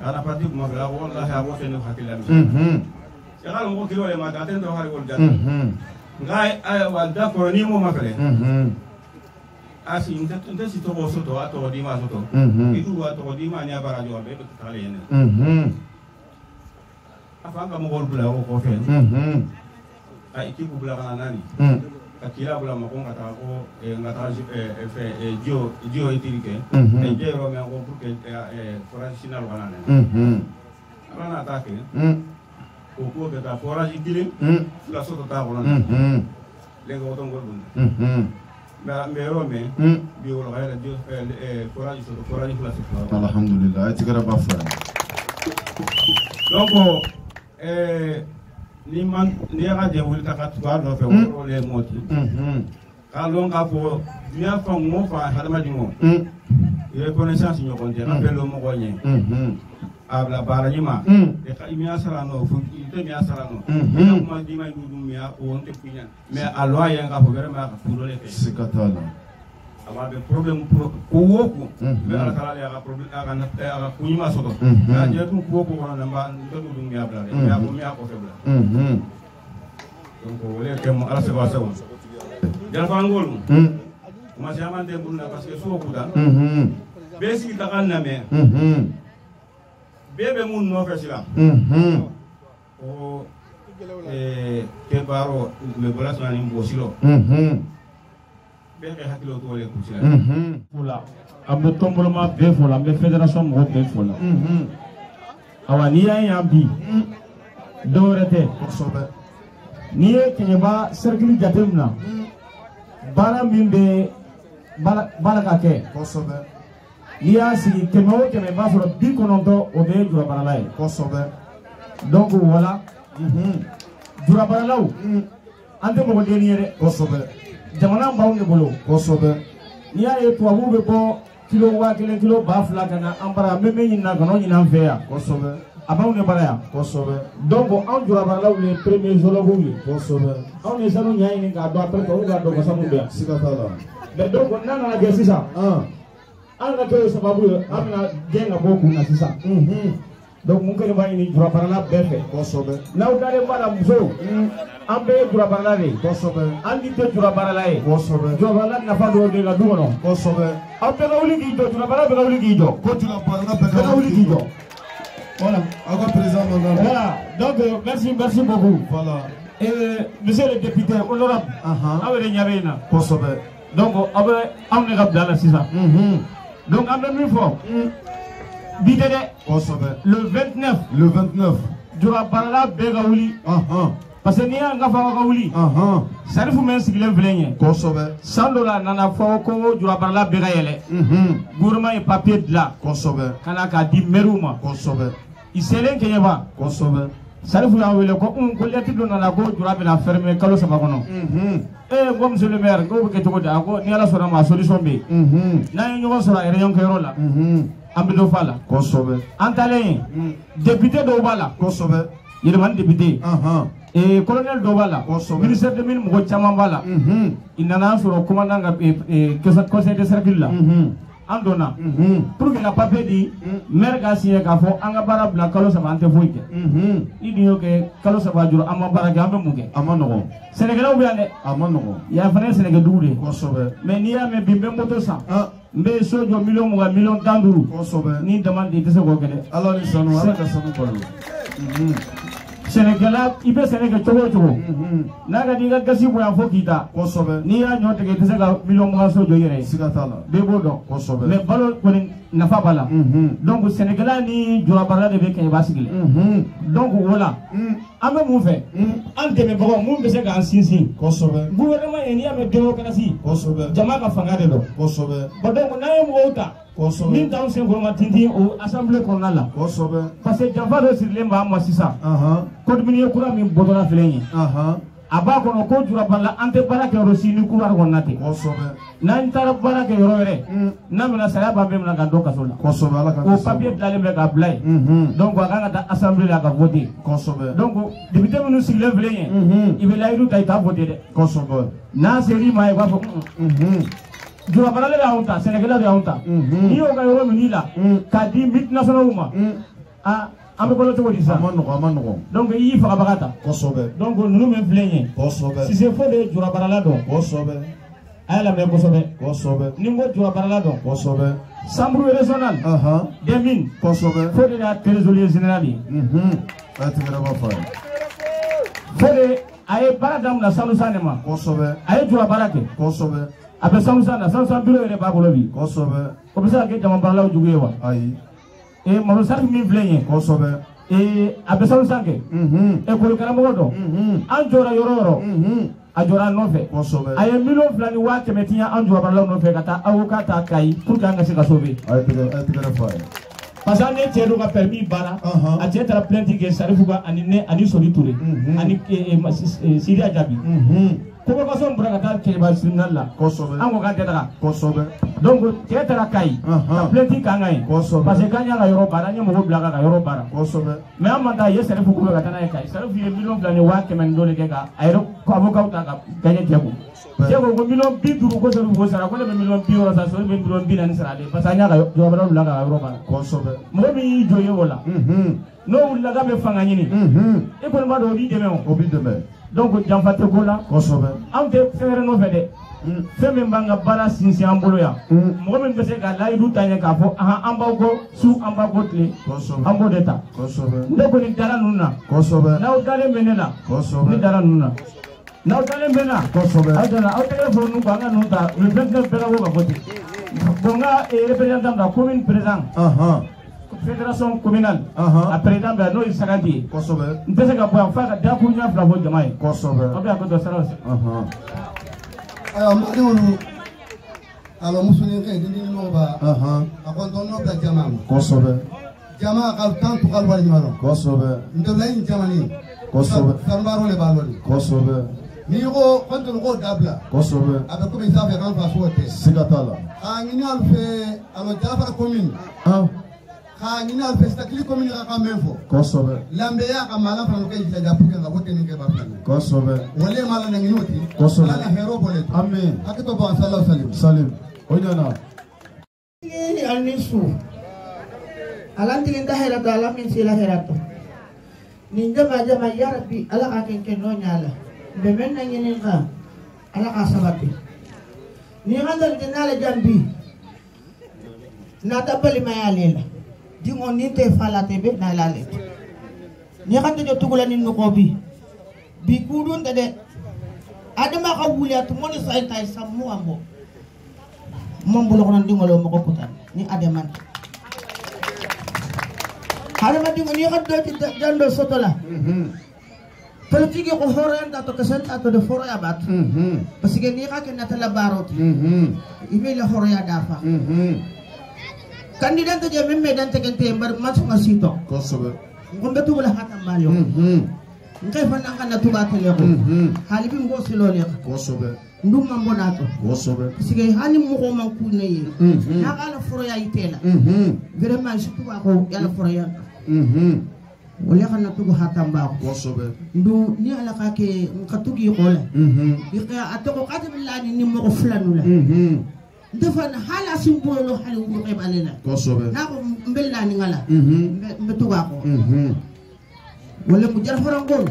ya na parti ko mo fere wallahi abo tenu hakila ya kala mo kilo le ma ta tendo hari wol jata ngai ay wal da ko ni mo makale asi inte si to boso to ato di ma soto itu wa to di ma nya bara jo be tale ene afanga mo gol bula ko fe ay ki bula kana nani akila bula ma ko ngata ko ngata fe jio itirike e jero me ko pour que forage kana ne ana atake au cours de ta forage ikilim la soto ta ko non lengo to ngol bun mais rome bi wala hayra dio forage soto forage la soto alhamdulillah ay tigara ba fa donc ni man ni ga de wul ka tuwa no fe wo le moti ka lon ka fo dia fa mo fa halama dingo reconnaissance nyo konte na pelo mo ko nyen abla bara nyima e ka imi asara no fu te mi asara no e ko di mai du mi a o onte pinya mais alwa ya nga fo vraiment ka fu le fe sikatala ama be problème ko woku be ala kala ya ka problème aga na aga kunyima soto na je tu ko ko na mba ndo du mi abla ya ko mi a ko febla donc wole ke mo ala se ba sawu jal fa ngol ma se amante bunda parce que so kuda be si ta kan na me bebe mun no fesila o ke baro me bolas na ni mbosilo be ke hakilo to le kusila fula ambe tomboloma be fula ambe fédération mo be fula awani ya bi dorete kosobe ni e kenyeba cercle jatemna bara mimbe bala ka ke kosobe ni y'a sigi kɛmɛ o kɛmɛ b'a sɔrɔ 90 o bɛ ye jurabarala ye kosɛbɛ donc voilà jurabaralaw an tɛ mɔgɔ denni ye dɛ kosɛbɛ jamana b'anw de bolo kosɛbɛ n'i y'a ye tubabuw bɛ bɔ kilo 1000 kilo 2000 ka na an bara an bɛ min ɲinina ka n'o ɲini an fɛ yan kosɛbɛ a b'anw de bara yan kosɛbɛ donc anw jurabaralaw ye premier zoologues ye kosɛbɛ anw de sanu ɲa ɲini k'a dɔn après tubabuw k'a dɔn ko sanu bɛ yan siga t'a la mais donc n'a nana kɛ sisan an ka kɛ sababu ye an bɛna gɛn ka bɔ kun na sisan donc mun kɛlen b'a ɲini jurabarala bɛɛ fɛ kosɛbɛ n'aw dalen b'a la musow an bɛɛ ye jurabarala de ye kosɛbɛ an ni tɛ jurabarala ye kosɛbɛ jurabarala nafa dɔw de ka du kɔnɔ kosɛbɛ aw bɛɛ ka wuli k'i jɔ jurabarala bɛɛ ka wuli k'i jɔ ko jurabarala bɛɛ bɛɛ ka wuli k'i jɔ voilà aw ka président mankan voilà donc merci beaucoup voilà monsieur le député honorable aw yɛrɛ ɲɛ bɛ yen na kosɛbɛ donc aw bɛ anw de ka bila la sisan donc an bɛ min fɔ bi tɛ dɛ kosɛbɛ le 29 le 29 jurabarala bɛɛ ka wuli parce que n'i y'a ka fɔ ka wuli sarifu min sigilen filɛ ɲɛ kosɛbɛ san dɔ la a nana fɔ ko jurabarala bɛɛ ka yɛlɛ gouvernement ye papier dilan kosɛbɛ ka na k'a di maires ma kosɛbɛ i selen kɛɲɛba kosɛbɛ sarifu y'a wele ko ko lettre dɔ nana ko jura bɛna fermer kalo 3 kɔnɔ ko monsieur le maire ko bɛ kɛ cogo di a ko ni ala sɔnna ma solution bɛ yen n'an ye ɲɔgɔn sɔrɔ a réunion kɛyɔrɔ la an bɛ dɔ fɔ a la kosɛbɛ an taalen yen député dɔw b'a la kosɛbɛ yɛlɛmani député colonel dɔw b'a la kosɛbɛ ministère de mine mɔgɔ caman b'a la i nana sɔrɔ commandant ka conseil de cercle la an donna pour que ka papier di maire ka signé k'a fɔ an ka baara bila kalo 3 an tɛ foyi kɛ i dun y'o kɛ kalo 3 juru an ma baara kɛ an bɛ mun kɛ a ma nɔgɔn sɛnɛkɛlaw bɛ yan dɛ a ma nɔgɔn yan fana ye sɛnɛkɛdugu de ye kosɛbɛ mais n'i y'a mɛn bi n bɛ moto san n bɛ so jɔ 20 millions 15 kosɛbɛ ni dama de i tɛ se k'o kɛ dɛ ala ni sanu ala ka sanu balo sɛnɛkɛla i bɛ sɛnɛ kɛ cogo o cogo n'a ka di i ka gasi bonya fo k'i ta kosɛbɛ n'i y'a ɲɔ tigɛ i tɛ se ka 20 so jɔ i yɛrɛ ye siga t'a la bɛɛ b'o dɔn kosɛbɛ mais balo kɔni nafa b'a la donc sɛnɛkɛla ni jurabarala de bɛ kɛɲɛba sigilen donc o la an bɛ mun fɛ an dɛmɛbagaw mun bɛ se k'an sinsin kosɛbɛ gouvernement ye n'i y'a mɛn démocratie kosɛbɛ jama ka fanga de don kosɛbɛ donc n'an ye mɔgɔw ta kosɛbɛ min t'anw senkɔrɔ ma tintin o assemblée kɔnɔna la kosɛbɛ parce que janfa dɔ sirilen b'an ma sisan code minier kura min bɔtɔla filɛ nin ye a b'a kɔnɔ ko jurabarala an tɛ baara kɛ yɔrɔ si ni couloir kɔnɔna tɛ n'an taara baara kɛ yɔrɔ wɛrɛ n'a mɛna sariya b'an bɛɛ minɛ ka don kaso la o papier bilalen bɛ k'a bila yen donc a kan ka taa assemblée la ka voter donc député minnu sigilen filɛ yen i bɛ layidu ta i t'a voter dɛ n'a ser'i ma i b'a fɔ jurabarala de y'anw ta sɛnɛkɛla de y'anw ta n'i y'o ka yɔrɔ minɛ i la k'a di multinationaux ma an bɛ balo cogo di sisan a ma nɔgɔn donc i y'i fagabaga ta kosɛbɛ donc ninnu min filɛ nin ye Sise Fo de ye jurabarala dɔn a y'a lamɛn kosɛbɛ ni n ko jurabarala dɔn chambre régionale des mines Fo de y'a trésorier général ye Fo de a ye baara daminɛ Sanusa de ma a ye jurabara kɛ a bɛ Sanusa na Sanusa bureau yɛrɛ b'a bolo bi o bɛ se ka kɛ jamabaralaw jugu ye wa malo sari min filɛ nin ye a bɛ Sanusa kɛ école karamɔgɔ dɔn an jɔra yɔrɔ o yɔrɔ a jɔra an nɔfɛ a ye 2 ni 500 tiɲɛ an jurabaralaw nɔfɛ ka taa avocat ta Kayi pour que an ka se ka sauver parce que ne cɛ dɔ ka permis banna a cɛ taara plainte kɛ Sarifu ka ani Soli Ture ani Sidi Ajabi convocation bɔra ka taa Kɛɲɛba tribunal la an ko k'an tɛ taga donc cɛ taara Kayi ka plainte k'an kan ye parce que k'an y'a ka yɔrɔ baara an ye mɔgɔw bila ka yɔrɔ baara mais an ma taa ye Sarifu ko ka taa n'a ye Kayi Sarifu ye 2,200,000 ni dɔ de kɛ ka a yɛrɛ avocat ta ka gagner cɛ ko cɛ ko 50,000 ko Sarifu ko sara ko ne bɛ 50,000 sara Sori bɛ 40,000 sara de parce que an y'a ka yɔrɔ bila ka yɔrɔ baara mɔgɔ min y'i jɔ ye o la n'o wulila k'a bɛ fanga ɲini e kɔni b'a dɔn o b'i dɛmɛ donc janfa tɛ ko la anw tɛ fɛn wɛrɛ nɔfɛ dɛ fɛn min b'an ka baara sinsin an bolo yan mɔgɔ min bɛ se ka layidu ta ɲɛ k'a fɔ an b'aw kɔ su an b'aw kɔ tile an b'o de ta ne kɔni dara ninnu na n'aw dalen bɛ ne la ne dara ninnu na n'aw dalen bɛ na aw dara aw tɛgɛ fɔ ninnu ko an ka ninnu ta le 29 bɛɛ ka bɔ ka fɔ ten bon n ka représentant la commune président fédération communale a président bɛ n'o ye Sagati ye n tɛ se ka bɔ yan f'a ka dakuru ɲɛ fila fɔ jama ye aw bɛ yan ko dɔ sara ayiwa malidenw alors musulin kɛ dindi ɲɔgɔn ba a ko n'o bila jama ma jama ka tan to ka wali ɲuman n tɛ layi jamani sanbaro le b'a lɔri n'i ko ko dabila a bɛ komi sanfɛ kan fa so tɛ siga t'a la a ɲini alu fɛ alors Jalafara commune ka ɲini alu fɛ Sitakili commune ka mɛn fɔ lambeya ka maala fana kɛ jilaja pour que ka bɔ tɛni kɛ ba fila wale maala na ŋini o ti ala na hɛrɛ bɔle to hakili to bɔ an salim o ɲana ani su ala tilin ta hɛrɛ to ala min sela hɛrɛ to nin jama ya rabbi ala ka kɛ no ɲala bɛ mɛn na ɲini ka ala ka sabati ni handal dinala jambi na tabali mayale dingo ni te fala te be na lale ni hande jo tugula ni no bi kudun de adama ka wuliya to moni sai tay sammu ambo mom bu lokon dingo lo mako putan ni adama dingo ni haddo ti dando sotola politique ko horenda to kesenta to de foro abat parce que ni ka kenata la barot ime la horo ya dafa candidat je memme dan tegente mbar masito ngombe tu la hata malio ngai fana kana tu ba tele ko halibi ngo silole ko ndum mambo nato parce que hani mo ko man ku ne yi na kala foro ya itela vraiment je tu ba ko ya la foro ya wala kana tugu hatamba ko ndu ni ala ka ke ngatugi qola biqa atoko qadim billahi ni mo ko flanula defana hala simbolo hali wu ko balena na ko mbella ni ngala mbetuga ko wala mu jar farangol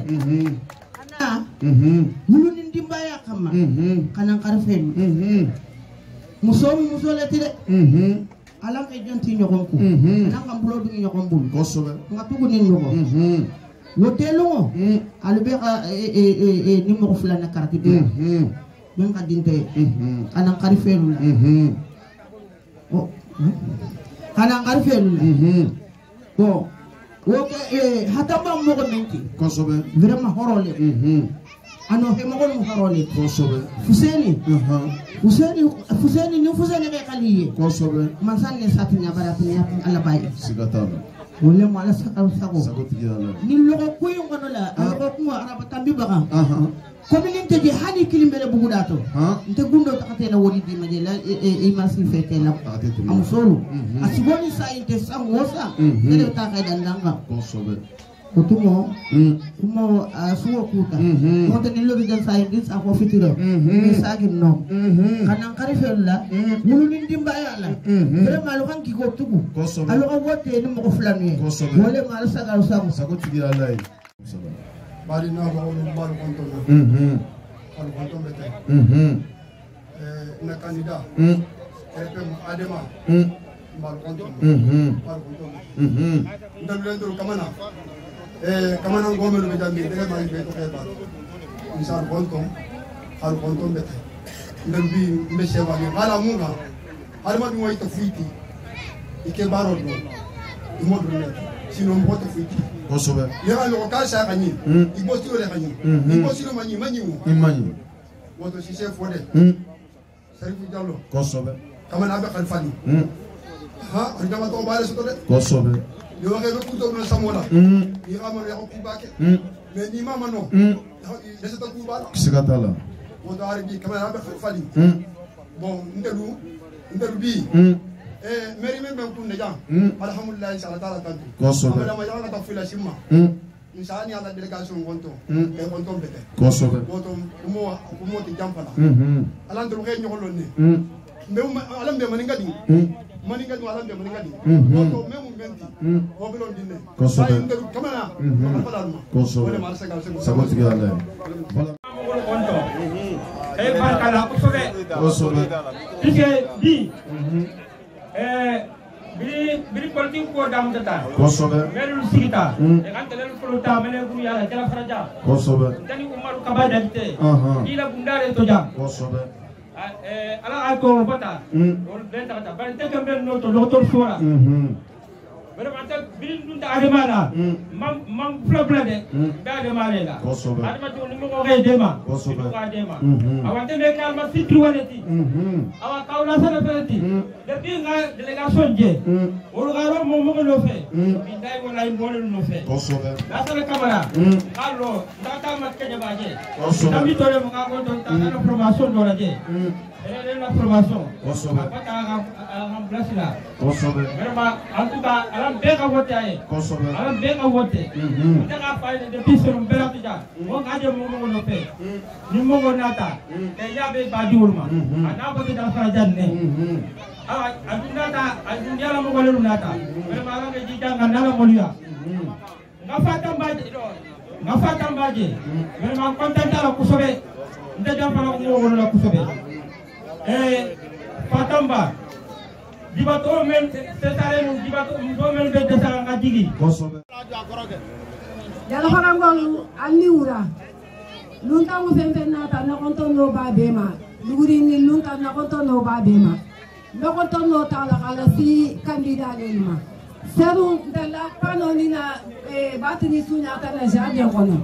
ana mulu ni dimbaya kama kana karfen musole tide ala kay jonti ñokon ko nanga bulo du ñokon bul nga tugu ni ñoko lo telo alu be ni mo fulana karati be men ka dinte ana karifelu kana karifelu bo woke hata ba mo ko menti vraiment horole ano he mo ko horole Fuseni ni Fuseni be kaliye mansan ne satinya baratinya ala baye sigataba wole mo ala sago ni logo ko ngono la ko ko araba tambi baka communauté ji hani kilimele bugudato nte gundo takate na wodi di majela e masin fete la am solo asiboni sa inte sangosa ele taka dandanga kutumo kumo suwo kuta moto ni lobi dan say dis ako fitiro ni sagim no kanang karifella mulu ni dimba yala vraiment lo kan ki ko tugu alo ko wote ni mo ko flanu wole ma sagal sago tigira lay bari na ko no bal konto al konto bete na candidat FM Adema bal konto ndal kamana kamana ngomelo be jambi de ma be to keba insar konto al konto bete ndal bi meshe wa ngala munga alma bi moy tafiti ike baro do imodo ne sino mo tafiti kosobe yera lo ka sha kanyi ibo siro le kanyi ibo siro manyi woto si chef fode Sarifu Jallo kosobe kamana be khalfani ha ndama to baale soto de ko sobe ni waxe be kuto no samola ni xamano ya ko kubake mais ni mama no desa ta kubala sigatala mo do ari bi kamera be fali bon ndelu bi meri men men kunne jam alhamdulillah inshallah taala tantu ko sobe dama janga ta fila simma inshallah ala delegation gonto e gonto bete ko sobe gonto mo ti jampala ala ndo xe ñolon ne mbe ala mbe maninga di maninga di ala mbe maninga di gonto memu menti o belon dinne ko sobe ndelu kamera ko sobe sago tigala gonto e barkala ko sobe ko sobe dike di biri politique ko dam tata ko sobe melul sigita e kan telel ko ta mele guru yala jala faraja ko sobe tani umaru kabada dite ila bundare to jam ko sobe ala ko bata on den tata ban te kambe no to docteur sora vraiment biri dunda ademala mam problem de ba ademala la ko sobe adama to ni mo ko dema ko sobe ko dema awante me kalma fitru walati awa kawla sana pelati depuis nga délégation je wolu garo mo mo no fe biday wala mo no fe ko sobe la sana camara allo data mat ke jabaje ko sobe tammi tole mo ka ko don ta na formation do la je ele la formation ko sobe ba ka am place la ko sobe vraiment en tout cas alam be ka vote ay ko sobe alam be ka vote da ka fa depuis sur mbela tija mo ka je mo no fe ni mo go nata e ya be ba diwul ma ana ko ta fa janne awa aduna la mo golelu nata vraiment ala ke jijanga nala moliya nga fata mbaje vraiment content ala kusobe nda jam fa ko mo la kusobe fatamba dibato men tetare no dibato do men be desala nga jigi kosobe jalo farangol alliura lunta mo fempe nata na konto no babema luguri ni lunta na konto no babema no konto no tala kala si candidat elma seru ndala pano ni na batini sunya tana jade kono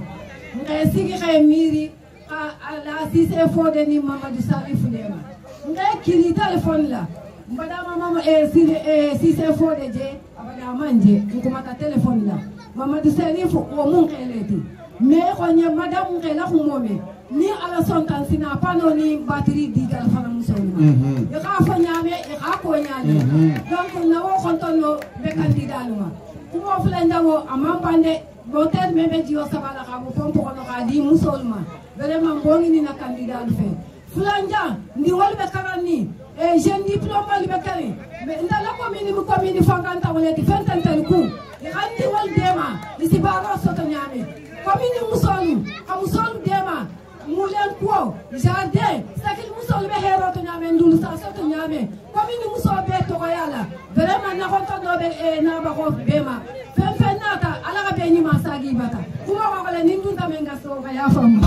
ngai sigi kay miri ala si se fode ni Mamadou Salifou Lema ngai kili telephone la mbadama mama si se fode je abada manje nkumata telephone la Mamadou Salifou o mun keleti me ko nya madam ngela khumome ni ala sontan sina pano ni batterie di telephone musolma ya ka fa nyame ya ka ko nyane donc na wo kontono be candidat luma kumo flenda wo amambande boter mebe jiyo sabala ka bo pompo kono ka di musolma vraiment bongi ni na candidat fe flanja ndi wolbe karani e jeune diplôme wolbe kari me ndala commune fanganta wala di fentantel ku e handi wol dema isi baro soto nyame commune musolu dema mulen ko jardin sakil musolu be hero to nyame ndulu sa soto nyame commune musolu be to yala vraiment na konto no be na ba ko bema fenata ala ga be ni masagi bata kuma ko le nindu tamenga so ga ya fam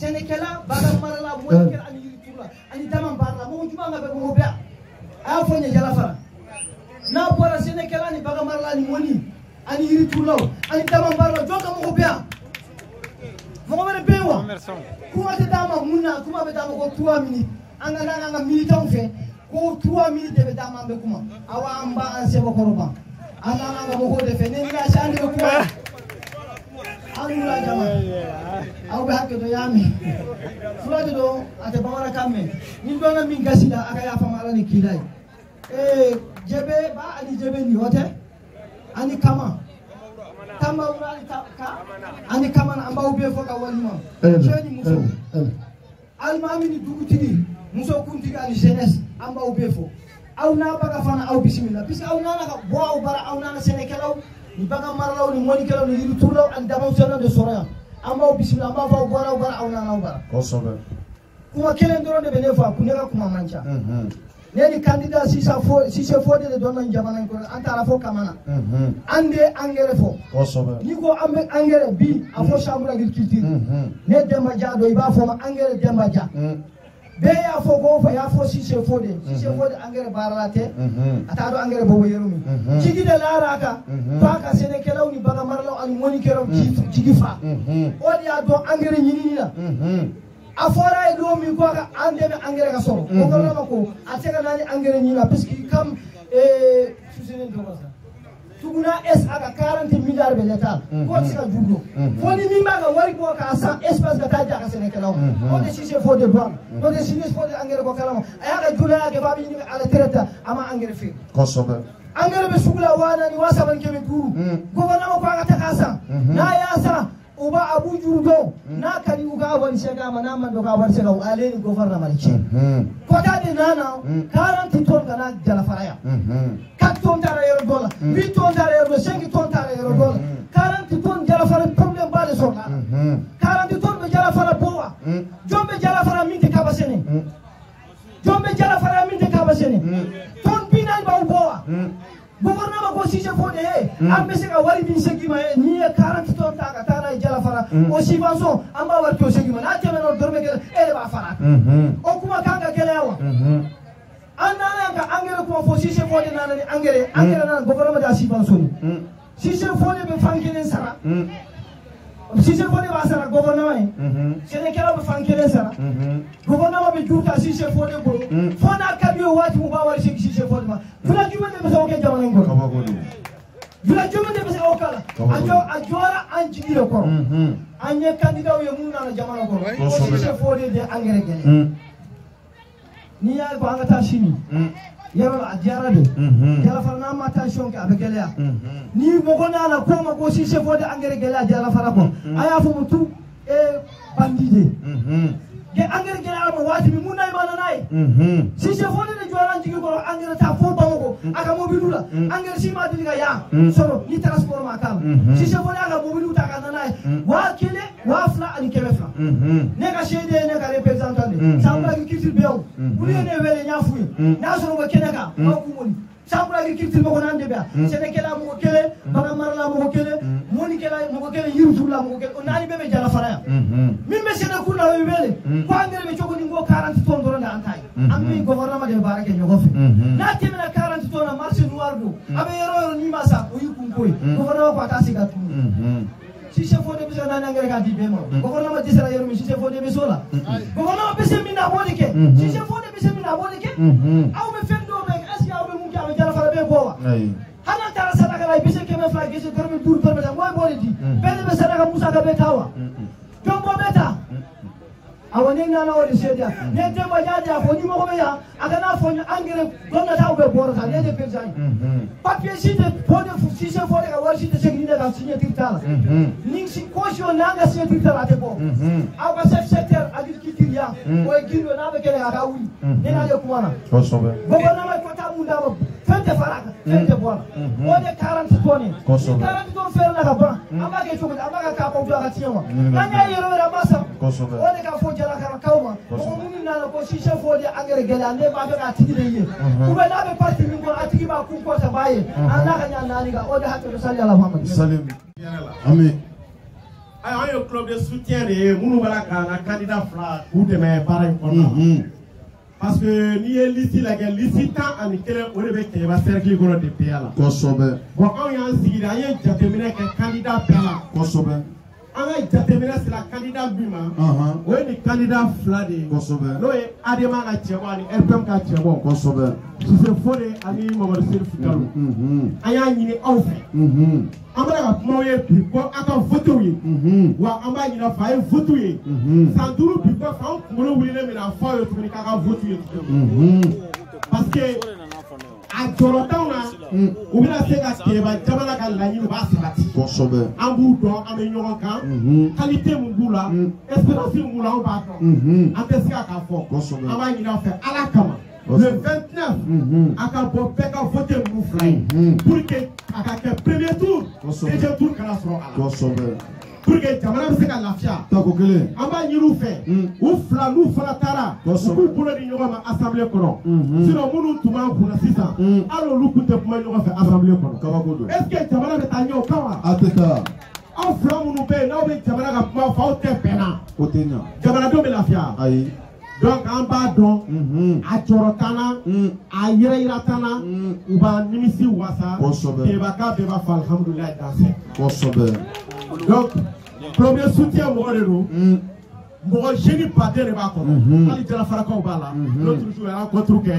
Senekela baga marala mo ker ani yitula ani tamam barla mo juma ngabe mo be a fonya jala fara na pora Senekela ni baga marala ni moni ani yitula ani tamam barla joka mo be mo be bewa kuma te dama munna kuma be dama ko 3 minutes anga nga militant fe ko 3 minutes be dama be kuma awa amba an sebo koroba anga nga mo ko defe ni ga shande ko alula jama aw be hakko do yami fulade do ate bawara kamme ni do na min gasida aka ya fama ala ni kilay jebe ba ali jebe ni hote ani kama tamba urali ka ani kama amba ube foka walima jeni muso almami ni dugutini muso kunti ali jeunesse amba ube fo aw na baga fana aw bismillah bis aw na ka bo aw bara aw na senekelaw ni baga marlaw ni moni kelaw ni yiru tulaw an dama sona de sora amba bismillah amba fa bara aw na bara kosobe kuma kelen doro de benefa kunega kuma mancha neni candidat si se fode de donna jamana ko antara fo kamana ande engrais fo kosobe ni ko ambe engrais bi afo chambre agriculture ne demba jado iba fo ma engrais demba ja be ya fo go fa ya fo si se fode engrais baralate ata do engrais bo yerumi cigi de laraka paka senekelaw ni baga marlaw ani moni kero cigi fa o dia do engrais nyini na afora e do mi ko ka ande be engrais ka soro ko ko ko atega nani engrais ni la parce que comme susene do ko sa tuguna es aga 40 milliards be l'état ko sika jurdo foni mi maga wari ko ka sa espace ga taja ka Sénégal on de si faut de droit on de si faut de engrais ko kala aya ga jula ga babi ni ala traita ama engrais fi ko sobe engrais be sugula wana ni wasa ban kebe guru gouvernement ko aga ta kasa na ya sa uba abu jurdo na kali uga wani shega mana man do ka wani shega ale ni gouvernement ci ko ta de nana 40 ton kana jala faraya 4 ton tara euro dollar 8 ton tara euro 5 ton tara euro dollar 40 ton jala fara problème ba de soka 40 ton be jala fara bowa jombe jala fara minte kabasene jombe jala fara minte kabasene ton binan ba bowa gouvernement ko si je fode ambe ka wari bin segi ma ni 40 ton ta ka tana jala fara o subvention amba war to segi ma na teme no dorme ke ele ba fara o kuma kanga kele yawa andana ka engrais ko fo si je fode na ni engrais na gouvernement da subvention si je fode be fankelen sara si je fode ba sara gouvernement sene kala be fankelen sara gouvernement be juta si je fode go fona kabio wati mu ba wari si je fode ma fula jume de so ke jamana ngol fula jume de so kala ajora anjigiro ko anye candidat yo mun na jamana ko si je fode de engrais gele ni ya ko anga ta shini yaro ajara de jala farna ma tension ka be gele ni mo ko na ko ma ko si je fode engrais gele jala fara ko aya fu mutu e bandide ge engrais gele ma wati mi mun nay bana nay si je fode de joran jigi ko engrais ta fo ba ko aka mo bidula engrais si ma diga ya soro ni transport ma kam si je fode aka mo bidu ta kana nay wa kele wa fla ani kebe fla ne ka shede ne ka representant de sambra ki kitil bew buli ne wele nya fuyi na soro ba kenaka ma ku moni sambra ki kitil mo ko nande be sene kela mo ko kele bana marla mo ko kele moni kela mo ko kele yirutu la mo ko kele nani be jala faraya min be sene ku na wele ko angere be choko ni ngo 40 ton do na antai ammi gouvernement de barake nyogo fe na temena 40 ton na marché noir do abe yoro ni masa o yikun koy gouvernement ko ta siga tu si je fode be na ngere ka di be mo gouvernement di sera yoro mi si je fode be sola gouvernement be se mina bodike si je fode be se mina bodike aw be fendo be asi aw be mun ka be jala fara be bowa hana tara sadaka la be se ke be fla ke se dormi tour dormi da moy bodi di be sadaka musa ka be tawa jombo beta awani nana o de sedia ne te ba jaja fo ni mo ko be ya aga na fo engrais gonna taw be boro sa ne de pezai papier si de fode si se fode ka war si de segni de ka signé tirtala ning si caution nanga signé tirtala te bo aw ba secteur agriculture ya o gindo na be kele aga wi ne na de kumana ko sobe gouvernement ko ta munda ba fente faraka fente bona o de 40 tonnes 40 tonnes fer na ka ba amba ke choko amba ka ko ga tiwa nanya yero ra masa ko sobe o de ka fo jala ka kawma ko mun na ko si chef fo de engrais gela ne ba ka tigi de ye ko be na be parti min ko atigi ba ku ko ta baye Allah ka nya nani ga o de hakko sallallahu Muhammad salim amen ay ayo club de soutien de munu bala ka na candidat fla ou de me pare ko parce que ni est ici la guerre ici tant en kele o de be ke ba cercle ko de piala ko sobe bon on yan sigi da yan jatemine ke candidat piala ko sobe anga jatemina sila candidat bima o ni candidat flade kosobe no e adema ka chebo ani RPM ka chebo kosobe si se fode ani Mamadou Serif Gallo aya nyini awfe amara ka mo ye bi ko aka voto yi wa amba nyina fa e voto yi sanduru bi ko fa ko lo wili le mi na fa yo tuni ka voto yi parce que a jorotaw na u bɛna se ka kɛba jamana ka laɲini u b'a sabati kosɛbɛ an b'u dɔn an bɛ ɲɔgɔn kan qualité mun b'u la espérance mun b'u la an b'a dɔn an tɛ se k'a fɔ an b'a ɲini aw fɛ Ala kama le 29 a ka bɔ bɛɛ ka voter ninnu fila ye pour que a ka kɛ premier tour deuxième tour kana sɔrɔ a la kosɛbɛ pour que jamana bɛ se ka lafiya tako kelen an b'a ɲini u fɛ u fila n'u fana taara u k'u bolo di ɲɔgɔn ma assemblée kɔnɔ sinon minnu tun b'an kunna sisan hali olu tun tɛ kuma ɲɔgɔn fɛ assemblée kɔnɔ kabako don est ce que jamana bɛ taa ɲɛ o kan wa a tɛ taa aw fila minnu bɛ yen n'aw bɛ jamana ka kuma fɔ aw tɛ bɛnna o tɛ ɲa jamanadenw bɛ lafiya ayi donc an b'a dɔn a jɔrɔ t'an na a yɛrɛ yira t'an na u b'an nimisi wasa kosɛbɛ kebaka bɛɛ b'a fɔ alhamdulilayi danse kosɛbɛ donc premier soutien mɔgɔ de don mɔgɔ jeune baden de b'a kɔnɔ hali jalafarakaw b'a la l'autre jour a rencontre kɛ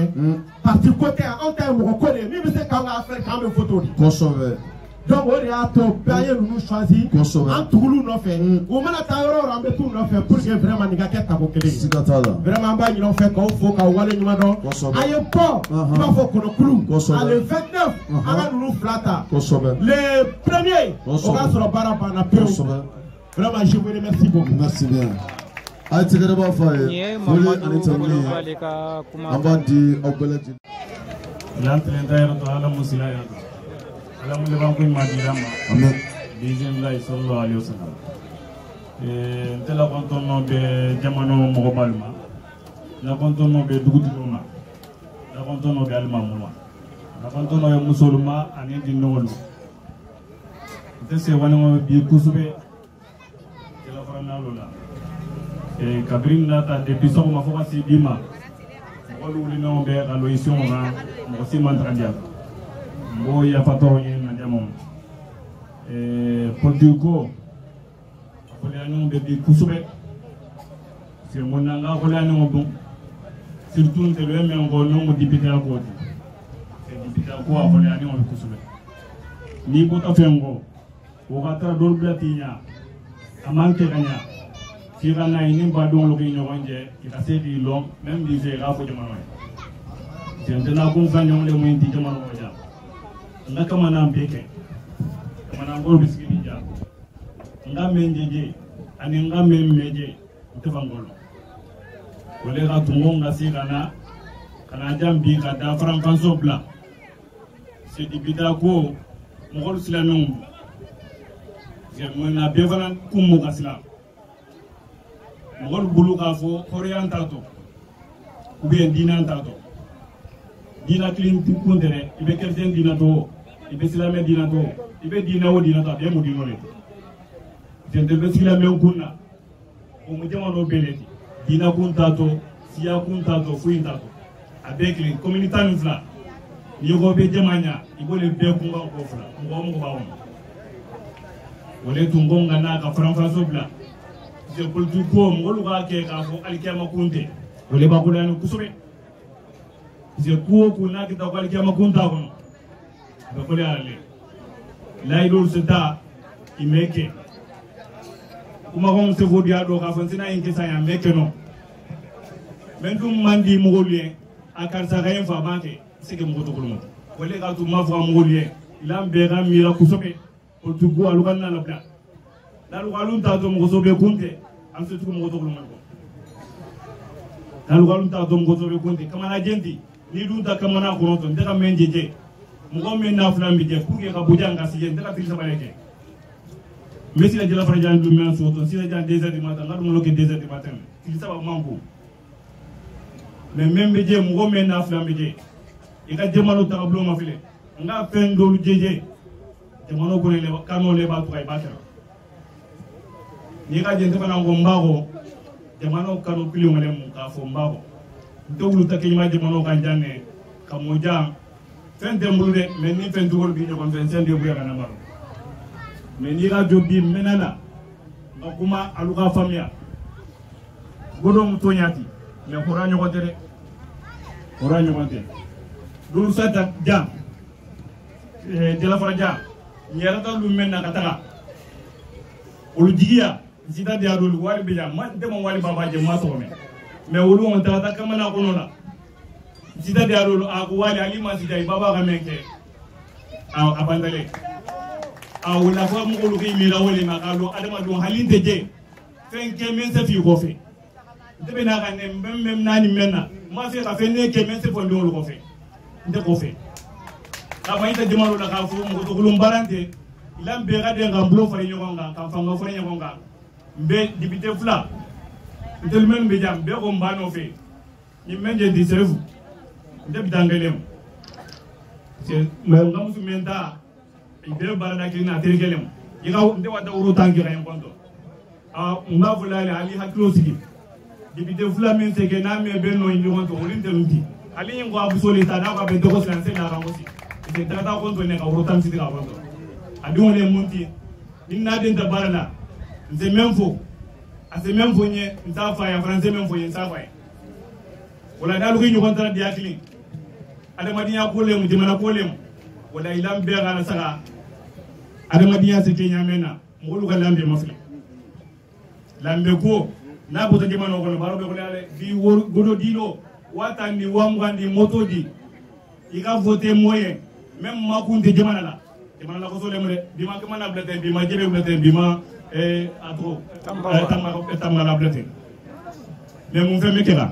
parti côté anw ta ye mɔgɔ ko de ye min bɛ se k'an ka affaire k'an bɛ photo di kosɛbɛ donc o de y'a to bɛɛ an ye ninnu choisi an tugulu nɔfɛ o mana taa yɔrɔ o yɔrɔ an bɛ t'u nɔfɛ pour que vraiment nin ka kɛ tako kelen ye vraiment an b'a ɲini aw fɛ k'aw fo k'aw wale ɲuman dɔn an ye bɔ i b'a fɔ kɔnɔkulu ale 29 an ka ninnu fila ta le premier o b'a sɔrɔ baara banna pewu vraiment je vous remercie beaucoup. Merci bien. A tigɛrɛ b'a fɔ a ye foli ani tanuni an b'a di aw bɛɛ lajɛlen. Yan tilen ta yɔrɔ to ala musila yan ala mun laban ko ma di ma amen bizin la sallallahu alaihi wasallam ntela kontono be jamano mɔgɔ balma na kontono be dugutigiw ma na kontono be alimamu ma na kontono ye musolma ani dinnolu nte se wani bi kusube tela farana lola kabrin nata depuis sɔgɔma fo ka se bi ma mɔgɔ wulinɛw bɛ ka loyision kan mɔgɔ si man taga diya mɔgɔ yafa tɔrɔ ye na diya ma politique ko a fɔliya ɲɔgɔn bɛ bi kosɛbɛ parce que mun na n ka fɔliya ɲɔgɔn dɔn surtout n tɛ lɔ min kɔ n'o mu député ya kɔ ten député ko a fɔliya ɲɔgɔn bɛ kosɛbɛ n'i bɔtɔ fɛn kɔ o ka taa dɔw bila t'i ɲa a man kɛ ka ɲa f'i ka na ye ni badenw k'i ɲɔgɔn cɛ i ka se k'i lɔn même n'i se i k'a fɔ jamana ye parce que n tɛ na ko n fɛn ɲɔgɔn de mun ti jamana kɔnɔ ja n ka kamana bɛɛ kɛ kamana ngolo bɛ sigi ni ja n ka mɛn jeje ani n ka mɛn mɛje n tɛ fan ngolo o le ka tungo ka se ka na jan bi ka da faranfanso bila c'est dibida ko mɔgɔw silamɛw mun na bɛɛ fana kun mu ka silam mɔgɔw bolo k'a fɔ hɔrɔnya t'a tɔ ou bien diinɛ t'a tɔ diinɛ kelen kun tɛ dɛ i bɛ chrétien diinɛ to i bɛ silamɛ diinɛ to i bɛ diinɛ o diinɛ to a bɛɛ mu diinɛ le tɛ bɛ silamɛ kun na o mu jamana bɛɛ le ten diinɛ kun t'a tɔ siya kun t'a tɔ foyi t'a tɔ a bɛɛ kelen commune 12 n'i ko bɛ jama ɲa i b'o le bɛɛ kun kan k'o fila mɔgɔ o mɔgɔ b'a kɔnɔ o le tun ko n ka n'a ka faranfanso bila parce que politique ko mɔgɔw k'a kɛ k'a fɔ alikiyama kun tɛ o le b'a ko la ni kosɛbɛ parce que ko o ko n'a kɛ taa ko alikiyama kun t'a kɔnɔ a bɛ fɔli ale layidu se taa i mɛ kɛ kumakanw se fo diya dɔ k'a fɔ n sena yen kɛ sa yan mɛ kɛ nɔ mɛ dun man di mɔgɔw ye a karisa ka yen fa b'a kɛ se kɛ mɔgɔ tɔgɔ ma o le k'a to n b'a fɔ a mɔgɔw ye ilan bɛɛ ka miira kosɛbɛ politique ko alu ka na labila n'alu alu t'a to mɔgɔ sɔbɛ kun tɛ an se tugu mɔgɔ tɔgɔ ma kɔ n'alu alu t'a to mɔgɔ sɔbɛ kun tɛ kamana jɛnti n'i dun ta kamana kɔnɔ to n tɛ ka mɛn jɛjɛ mɔgɔ min n'a fila min jɛ pour que ka bojan ka si jɛ n tɛ ka tigi saba kɛ n bɛ se ka jala fara jan dun mɛn so to n se ka jan 2 heures du matin n ka dumuni kɛ 2 heures du matin tigi saba man bon mais même bɛ jɛ mɔgɔ min n'a fila min jɛ i ka jamana tagabolo ma filɛ n ka fɛn dɔw jɛjɛ jamana kɔnɔ kan'o le b'a to i b'a kɛra n'i ka jɛn fana ko n b'a kɔ jamana kanu kili wɛrɛ mun k'a fɔ n b'a kɔ n tɛ wulu ta kɛɲɛma jamana kan jan dɛ ka mɔ jan fɛn tɛ n bolo dɛ mais ni fɛn cogo bi ɲɔgɔn fɛ fɛn tɛ bonya ka na ma mais n'i ka jɔ bi mɛnɛ na n ka kuma alu ka faamuya godon mu to ɲati mais hɔrɔnya ɲɔgɔn tɛ dɛ hɔrɔnya ɲɔgɔn tɛ dulu sata jan jalafara jan nyɛrɛ ta lu mɛn na ka taga olu jigiya sita de adolu wali be jam man demo wali baba je ma to me wolu on ta kamana kono la sita de adolu a ko wali ali ma sita baba ga menke a abandale a wala fa mo ko ki mira wali ma ka lo adama do halinte je fen ke men se fi ko fe debe na ga ne mem nani menna ma fe ka fe ne ke men se fo ndo ko fe nde ko fe ka fa ita jamalu la ka fu mo to kulum barante ilan be ga de ngamblo fa nyonga nga ka fa nga fa nyonga nga be député fula tel men be jam be ko mbano fe ni menje di serefu nde bidangelem c'est mais ngam su menta be barada kina tergelem yiga nde wada uru tangira en konto a nga fula le ali haklo sigi député fula men se ke na me be no indi konto ulinde lundi ali ngo abu soli ta na ka be dogo sanse na ka ngosi c'est tata konto ne ka uru tam sigi ka konto adon le munti inna den da barala nze memfo ase même fonye nta fa ya français même fonye nta fa wala dalu ko nyugo tara diakili adamadiya ko lemu jimana ko lemu wala ilam be gana saka adamadiya se kenya mena ngolu ga lambe mafle lambe ko na boto jimana ko baro be ko ale di wor godo dilo wata ni wamgandi moto di ika voter moyen même makunde jimana la ko sole mure bima ko mana blete bima jebe blete bima atro tamba la blete mais mon fait mekela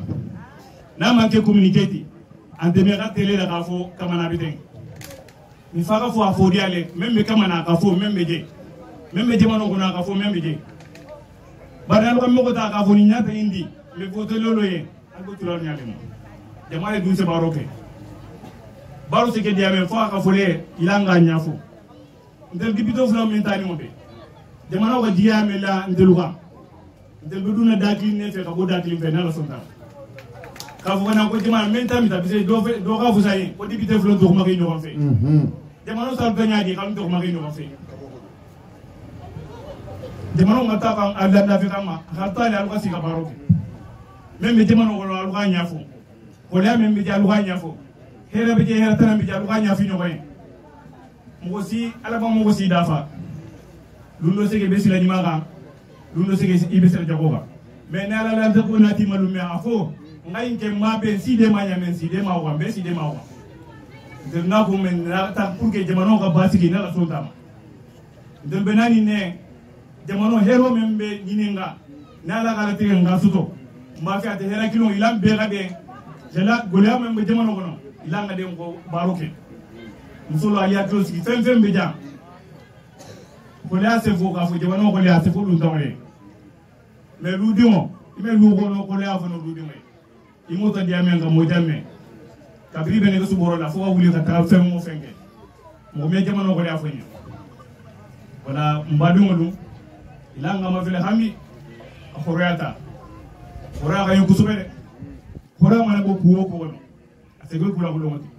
na manke communiquer en demeurant télé la kafo kamana biten ni fara fo afodi ale même me kamana kafo même me mano kona kafo même je badal ko mo ko ta kafo ni nyata indi le voter lolo ye algo tulor nyale mo jamale dun se baroke baro se ke diame fo kafo le ilanga nyafo ndel dibito flo mentani mo be jamana ko diame la ndeluka ndel duna dakli ne fe ka bo dakli fe na la sonta kafu kana ko jama menta mi tabise do ka fusayi ko dibite flo do ma ko fe jamano sal ganya di kam do ma ko fe jamano ngata kan alla da fe kama harta le alga sika baroke même jamano ko alga nyafo ko la même bi alga nyafo hera be hera tan bi alga nyafi no koy mo si ala ba mo si dafa lundo sege be sila nyima lundo sege ibe sel jagoba mais na la la ko nati malume afo ngai ke mabe si de ma nyamen si de ma wa be si de ma wa de na ko men na ta pour que jamano ka basiki na la sonta de benani ne jamano hero membe nyininga na la kala tire nga suto ma fi ate hera kilo ilam be ga de jela golia membe jamano kono ilanga de ko baroke musolo aliya kilo siki fem be jam golia se fo ka fo jamano golia se fo lu ndawre mais lu dimo ime lu gono golia fo no lu dimo imota diame nga mo jamme kabri bene ko suboro la fo wuli ka ta fem mo fenge mo me jamano golia fo ni wala mbadu ngodu ilanga ma fele hami akhorata ora ga yuko subere ora mana ko kuwo ko wono asego kula kulo moti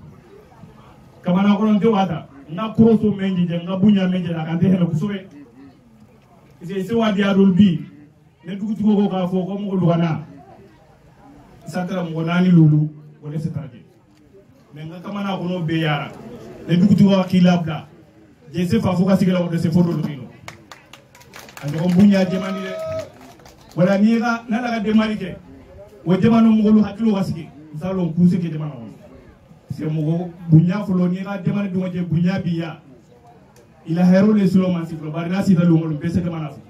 kamana ko non de wata na kroso menji je nga bunya menji la kante hela kusube ise wadi adul bi ne dugutu ko ka fo ko mo lugana satara mo nani lulu wala setarade mais nga kamana ko no be yara ne dugutu ko kilabla je se fa fo ka sigela ko se fodo do kilo ande ko bunya jamani de wala ni ga na la demari ke wo jamano mo lu hakilo wasiki salon kuse ke jamano se mo bunya folo ni ga demari do je bunya biya ila hero le sulo man siklo bari na sita lu ngol be se jamana fu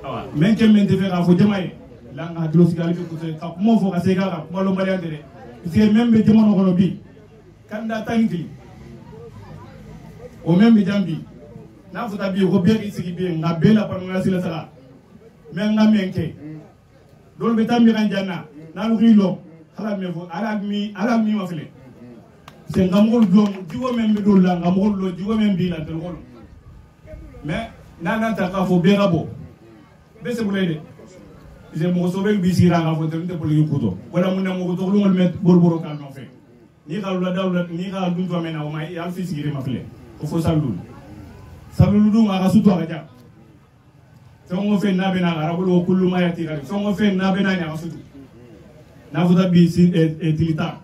awa men ke men de vera fo jamay la nga hakilo sigali ko se ka mo fo ka se ga ko lo mari andere se membe jamano ko bi kanda tangi o membe jambi na futa bi ko be sigi bi nga be la par nga sila sala men nga menke dol be tambi kan janna na lu rilo hala me fo ala mi ma fele se ngamol do jiwo men be dol la ngamol lo jiwo men bi la tel ko mais nana ta ka fo be rabo be se bulede je mo so be bi sira nga fo tel te poli ko wala mun na mo ko lu ngol met borboro kan no fe ni ka lu dawla ni ka dun do men na o mai al fi sigi ma fele o fo salul salulu dum aga suto aga jam songo fe na bena gara ko kullu ma yati gara songo fe na bena nya suto na futa bi si tilita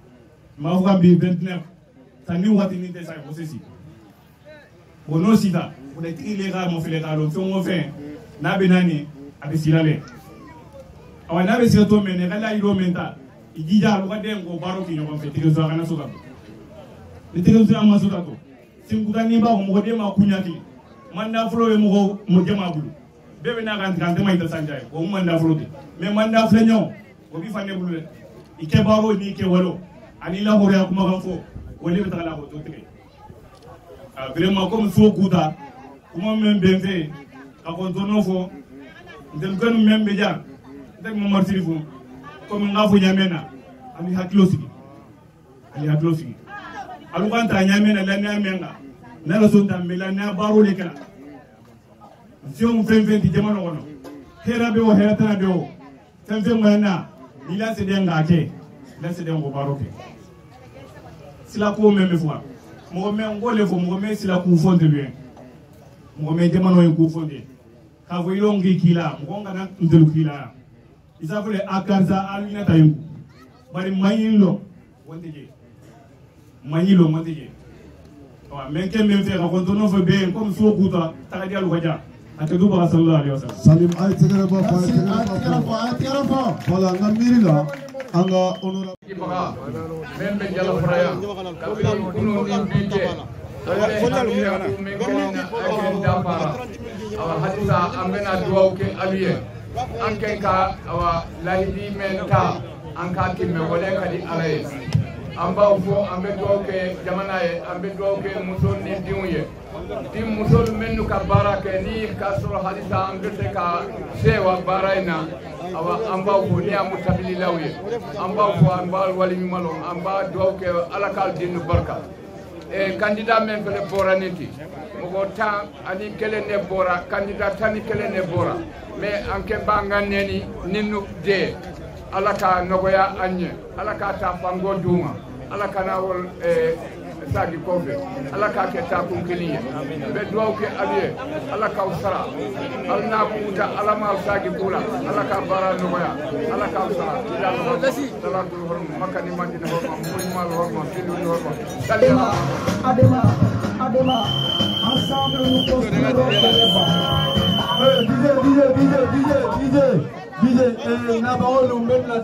ma fuka bi 29 tani wati ni tesa ko sesi bono sita ko de tile ga mo fele ga lo songo fe na bena ni abi silale awa na be sito men ga la iro menta ijija lo ga den ko baro ki no fe tigo zo kana suka ni tigo zo ma suka to singutani ba mo de ma kunyati manda flo we mo jama bulu bebe na kan mai ta sanjay ko manda flo de mais manda flo nyaw ko bi fanne bulu ike baro ni ke walo ani la hore kuma kan fo wole be ta la ko to tebe a vraiment comme fo kuta kuma men benfe ka ko to no fo ndel ganu men be jar ndek mo martiri fo comme ngafo nyamena ani hakilo sigi alu kan ta nyamena la nyamenga na la sonta mela na baro le kala fion fen di jamano wono hera be o hera tan be o fen mana ni la se denga ke la se dengo baro ke sila ko meme fo mo me ngole fo mo me sila ku fonde lui mo me jamano en ku fonde kavo ilongi kila mkonga na ndelu kila isafule akarza alina tayungu bari mayilo wondeje mayilo wondeje wa menke memfe ka kontono fe be comme so kuta tagadi alu kaja atadu ba sallallahu alaihi wasallam salim ay tegere ba fa tegere ba wala ngamiri la anga onora ibaga membe jala fraya kabila kuno ni bije fonal mu yana awa hadisa ambena duwaw ke aliye anke ka awa lahidi menta anka kimme wole kadi alaye amba fo ambe doke jamana ye ambe doke musol ni diuye tim musol mennu ka barake ni ka soro hadisa ambe te ka sewa baraina awa amba fo ni amu tabili lawye amba fo amba wali malo amba doke alakal dinu barka e candidat men fele boraniti mogo tan ani kelene bora candidat tani kelene bora mais anke banganeni ninu de alaka nogoya anye alaka ta fango duma alaka na wol sagi kofe alaka ke ta kun kiliye be duwaw ke aliye alaka usara alna kuta alama sagi bula alaka bara nogoya alaka usara ila salatu horm makani madina horm muimal horm filu horm salama adema ensemble nous construirons DJ, na parole, on met la